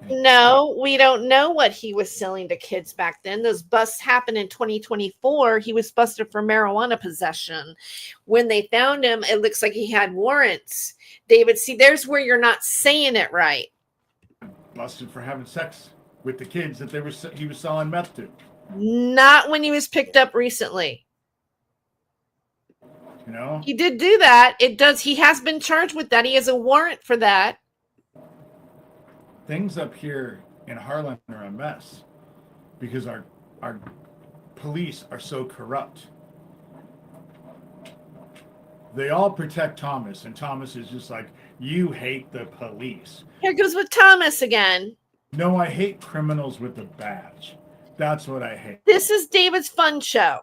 No, we don't know what he was selling to kids back then. Those busts happened in 2024. He was busted for marijuana possession. When they found him, it looks like he had warrants. David, see, there's where you're not saying it right. Busted for having sex with the kids that he was selling meth to. Not when he was picked up recently. You know? He did do that. He has been charged with that. He has a warrant for that. Things up here in Harlan are a mess because our police are so corrupt. They all protect Thomas, and Thomas is just like, you hate the police. Here goes with Thomas again. No, I hate criminals with a badge. That's what I hate. This is David's fun show.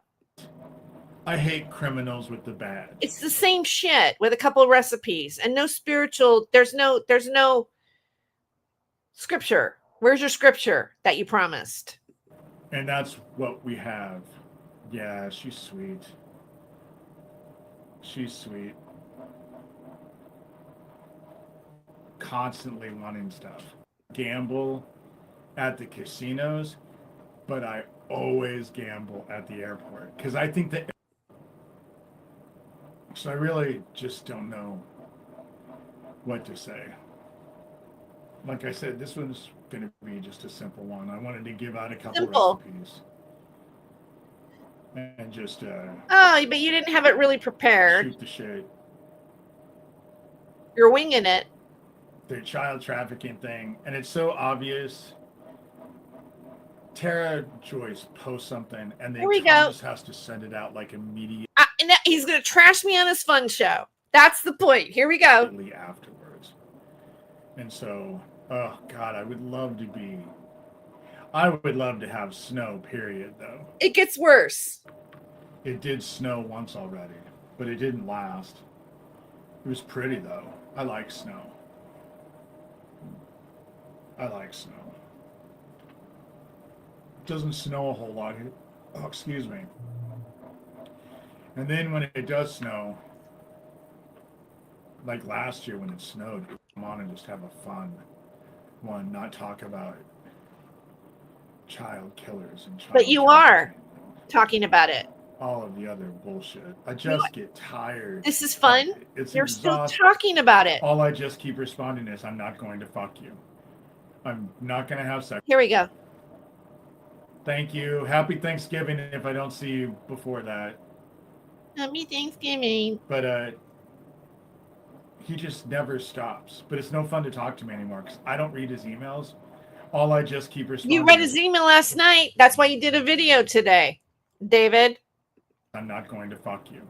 I hate criminals with the badge. It's the same shit with a couple of recipes and no spiritual. There's no scripture. Where's your scripture that you promised? And that's what we have. Yeah, she's sweet. She's sweet. Constantly wanting stuff. Gamble at the casinos, but I always gamble at the airport because I think that. So I really just don't know what to say. Like I said, this one's going to be just a simple one. I wanted to give out a couple recipes. And just oh, but you didn't have it really prepared. Shoot the shit. You're winging it. The child trafficking thing, and it's so obvious. Tara Joyce posts something, and then Thomas has to send it out like immediately. And he's going to trash me on his fun show. That's the point. Here we go. Afterwards, and so, oh God, I would love to have snow. Period. Though it gets worse. It did snow once already, but it didn't last. It was pretty though. I like snow. Doesn't snow a whole lot here. Oh, excuse me. And then when it does snow, like last year when it snowed, come on and just have a fun one, not talk about child killers and child. But you are talking about it. All of the other bullshit. I just get tired. This is fun. You're still talking about it. All I just keep responding is, I'm not going to fuck you. I'm not going to have sex. Here we go. Thank you. Happy Thanksgiving if I don't see you before that. Happy Thanksgiving. But he just never stops. But it's no fun to talk to me anymore because I don't read his emails. All I just keep responding. You read his email last night. That's why you did a video today, David. I'm not going to fuck you.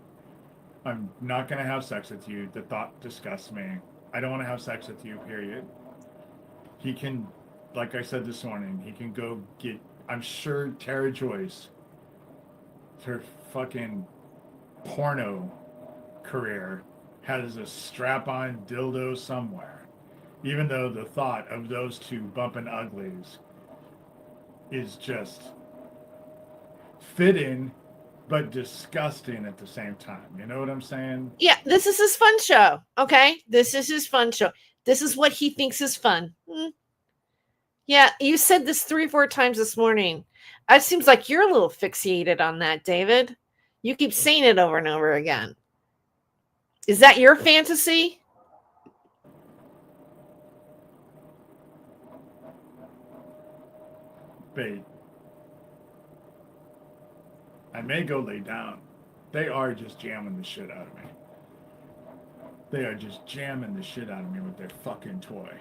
I'm not going to have sex with you. The thought disgusts me. I don't want to have sex with you, period. He can, like I said this morning, he can go get, I'm sure Tara Joyce, her fucking porno career has a strap-on dildo somewhere. Even though the thought of those two bumping uglies is just fitting but disgusting at the same time. You know what I'm saying? Yeah, this is his fun show. Okay? This is his fun show. This is what he thinks is fun. Yeah, you said this 3 or 4 times this morning. It seems like you're a little fixated on that, David. You keep saying it over and over again. Is that your fantasy? Babe, I may go lay down. They are just jamming the shit out of me. They are just jamming the shit out of me with their fucking toy.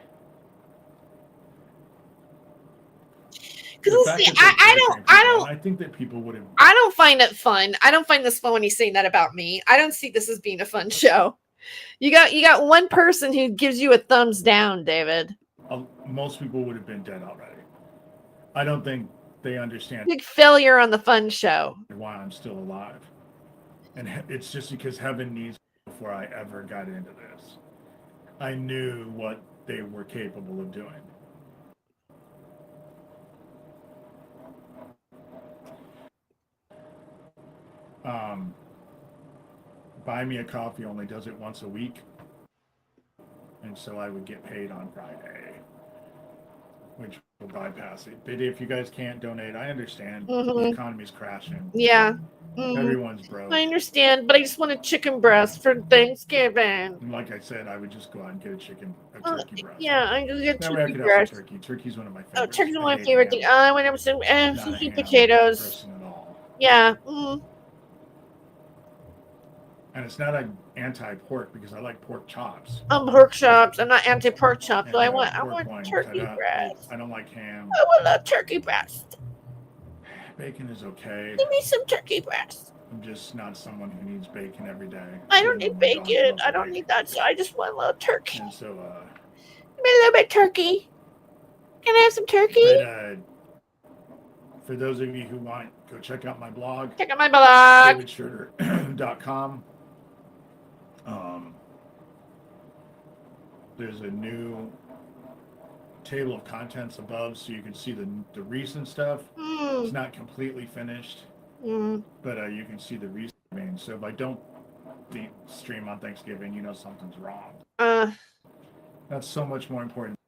The fact See, that they're torturing I people, don't, and I think that people would have. I don't find it fun. I don't find this fun when he's saying that about me. I don't see this as being a fun show. You got one person who gives you a thumbs down, David. Most people would have been dead already. I don't think they understand Big failure on the fun show. why I'm still alive. And it's just because heaven needs me before I ever got into this. I knew what they were capable of doing. Buy Me a Coffee only does it once a week. And so I would get paid on Friday, which will bypass it. But if you guys can't donate, I understand. The economy's crashing. Yeah. Everyone's broke. I understand, but I just want a chicken breast for Thanksgiving. And like I said, I would just go out and get a turkey breast. Yeah, I can get That way I turkey could have breast. some turkey. Turkey's one of my favorites. Oh, turkey's I one of my hate favorite ham. things. I want to have some Not a sweet ham potatoes. person at all. Yeah. And it's not an anti-pork because I like pork chops. I'm pork chops. I'm not anti-pork chops, so And I want pork loin, 'cause turkey breast. I don't like ham. I want a turkey breast. Bacon is okay. Give me some turkey breast. I'm just not someone who needs bacon every day. I don't Even need though my dog bacon. loves I don't bacon. need that. So I just want a little turkey. And so, Give me a little bit of turkey. Can I have some turkey? but, for those of you who want, go check out my blog, Check out my blog. davidshurter.com. There's a new table of contents above so you can see the recent stuff. It's not completely finished, but you can see the recent. So if I don't stream on Thanksgiving, you know something's wrong. That's so much more important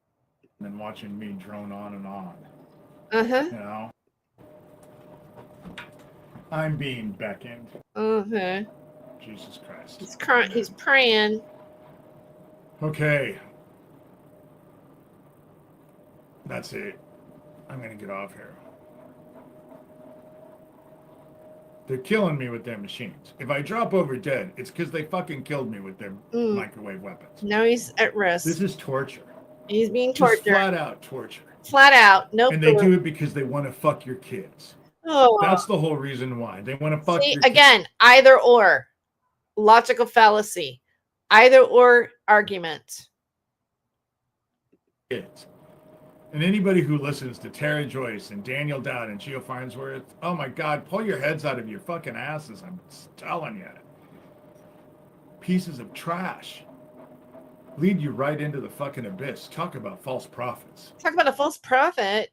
than watching me drone on and on. You know? I'm being beckoned. Jesus Christ. He's crying. He's praying. Okay. That's it. I'm going to get off here. They're killing me with their machines. If I drop over dead, it's because they fucking killed me with their microwave weapons. Now he's at risk. This is torture. He's being Just tortured. flat out torture. Flat out. No. And they do it because they want to fuck your kids. Oh. That's the whole reason why. They want to fuck See, your again, either or. Logical fallacy. Either or argument. kids. And anybody who listens to Tara Joyce and Daniel Dowd and Geo Farnsworth, oh my God, pull your heads out of your fucking asses. I'm telling you. Pieces of trash. Lead you right into the fucking abyss. Talk about false prophets. Talk about a false prophet.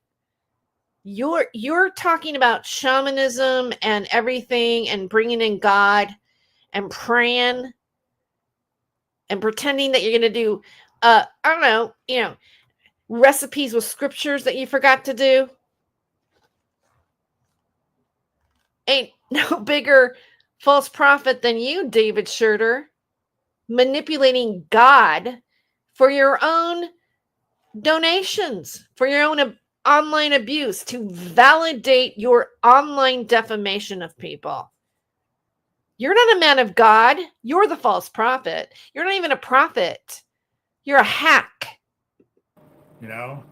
You're talking about shamanism and everything and bringing in God and praying and pretending that you're going to do, I don't know, recipes with scriptures that you forgot to do. Ain't no bigger false prophet than you, David Shurter, manipulating God for your own donations, for your own online abuse, to validate your online defamation of people. You're not a man of God. You're the false prophet. You're not even a prophet. You're a hack. You know?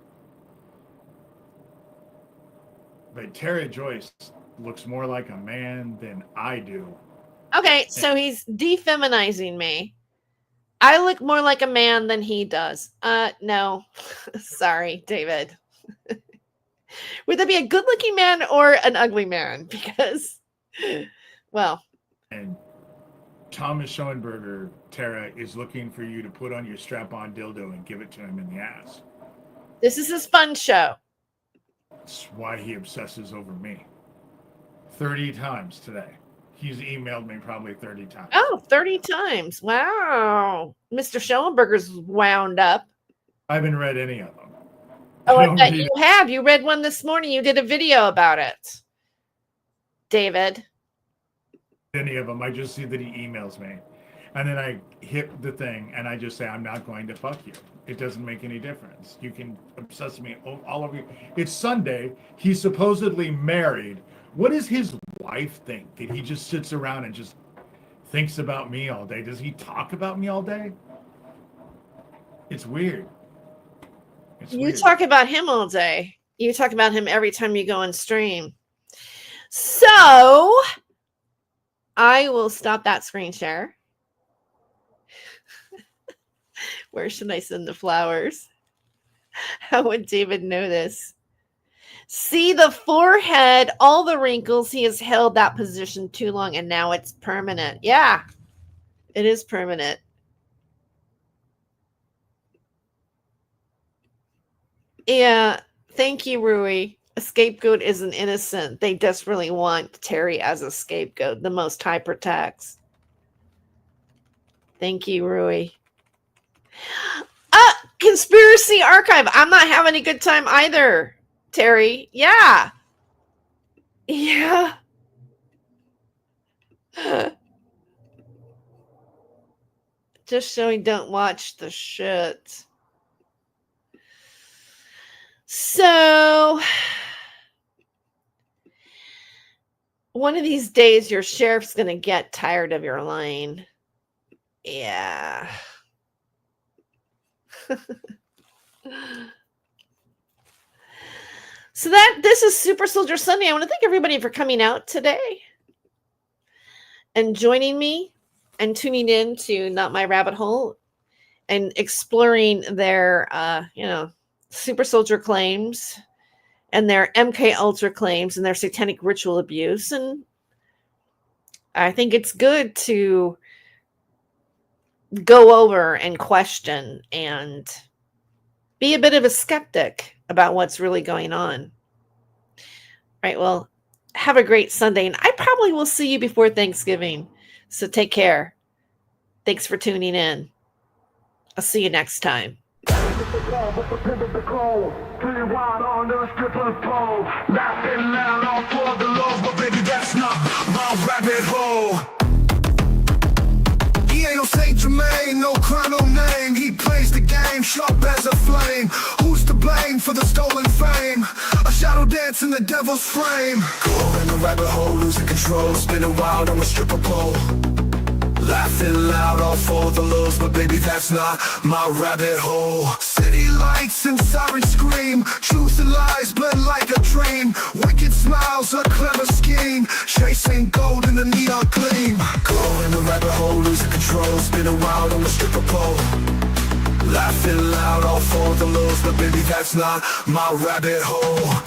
But Tara Joyce looks more like a man than I do. Okay, so he's defeminizing me. I look more like a man than he does. No. Sorry, David. Would that be a good-looking man or an ugly man? Because, well. And Thomas Schoenberger, Tara, is looking for you to put on your strap-on dildo and give it to him in the ass. This is his fun show. That's why he obsesses over me. 30 times today. He's emailed me probably 30 times. Oh, 30 times. Wow. Mr. Schoenberger's wound up. I haven't read any of them. Oh, I bet you have. You read one this morning. You did a video about it. David. Any of them. I just see that he emails me. And then I hit the thing and I just say, I'm not going to fuck you. It doesn't make any difference. You can obsess me all over you. It's Sunday. He's supposedly married. What does his wife think? That he just sits around and just thinks about me all day? Does he talk about me all day? It's weird. You talk about him all day. You talk about him every time you go on stream. So I will stop that screen share. Where should I send the flowers? How would David know this? See the forehead, all the wrinkles. He has held that position too long, and now it's permanent. Yeah, it is permanent. Yeah, thank you, Rui. A scapegoat isn't innocent. They desperately want Terry as a scapegoat. The Most High protects. Thank you, Rui. Conspiracy Archive. I'm not having a good time either, Terry. Yeah. Yeah. Just showing don't watch the shit. So one of these days your sheriff's going to get tired of your line. Yeah. So this is Super Soldier Sunday. I want to thank everybody for coming out today and joining me and tuning in to Not My Rabbit Hole and exploring their Super Soldier claims and their MK Ultra claims and their satanic ritual abuse. And I think it's good to go over and question and be a bit of a skeptic about what's really going on. Right. Well, have a great Sunday. And I probably will see you before Thanksgiving. So take care. Thanks for tuning in. I'll see you next time. He ain't no Saint Germain, no crown, no name. He plays the game, sharp as a flame. Who's to blame for the stolen fame? A shadow dance in the devil's frame. Go in the rabbit hole, losing control, spinning wild on a stripper pole. Laughing loud, all for the lulz, but baby, that's not my rabbit hole. City lights and sirens scream, truth and lies blend like a dream. Wicked smiles, a clever scheme, chasing gold in the neon gleam. Go in the rabbit hole, losing control, spinning wild on the stripper pole. Laughing loud, all for the lulz, but baby, that's not my rabbit hole.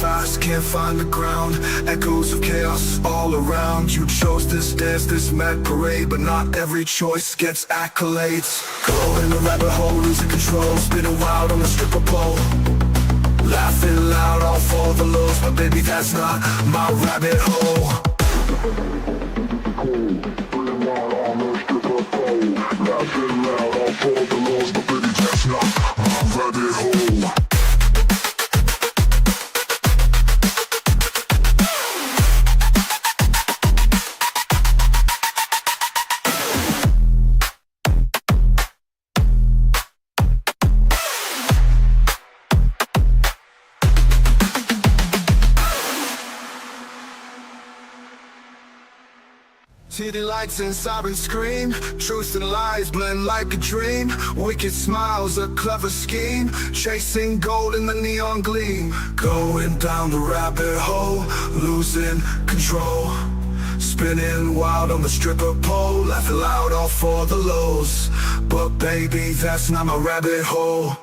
Fast, can't find the ground. Echoes of chaos all around. You chose this dance, this mad parade, but not every choice gets accolades. Go in the rabbit hole, losing control, spinning wild on the stripper pole. Laughing loud, all for the lulz, but baby, that's not my rabbit hole. Laughing loud, all for the lulz, but baby, that's not my rabbit hole. City lights and sirens scream, truth and lies blend like a dream. Wicked smiles, a clever scheme, chasing gold in the neon gleam. Going down the rabbit hole, losing control, spinning wild on the stripper pole. Laughing loud, all for the lows, but baby, that's not my rabbit hole.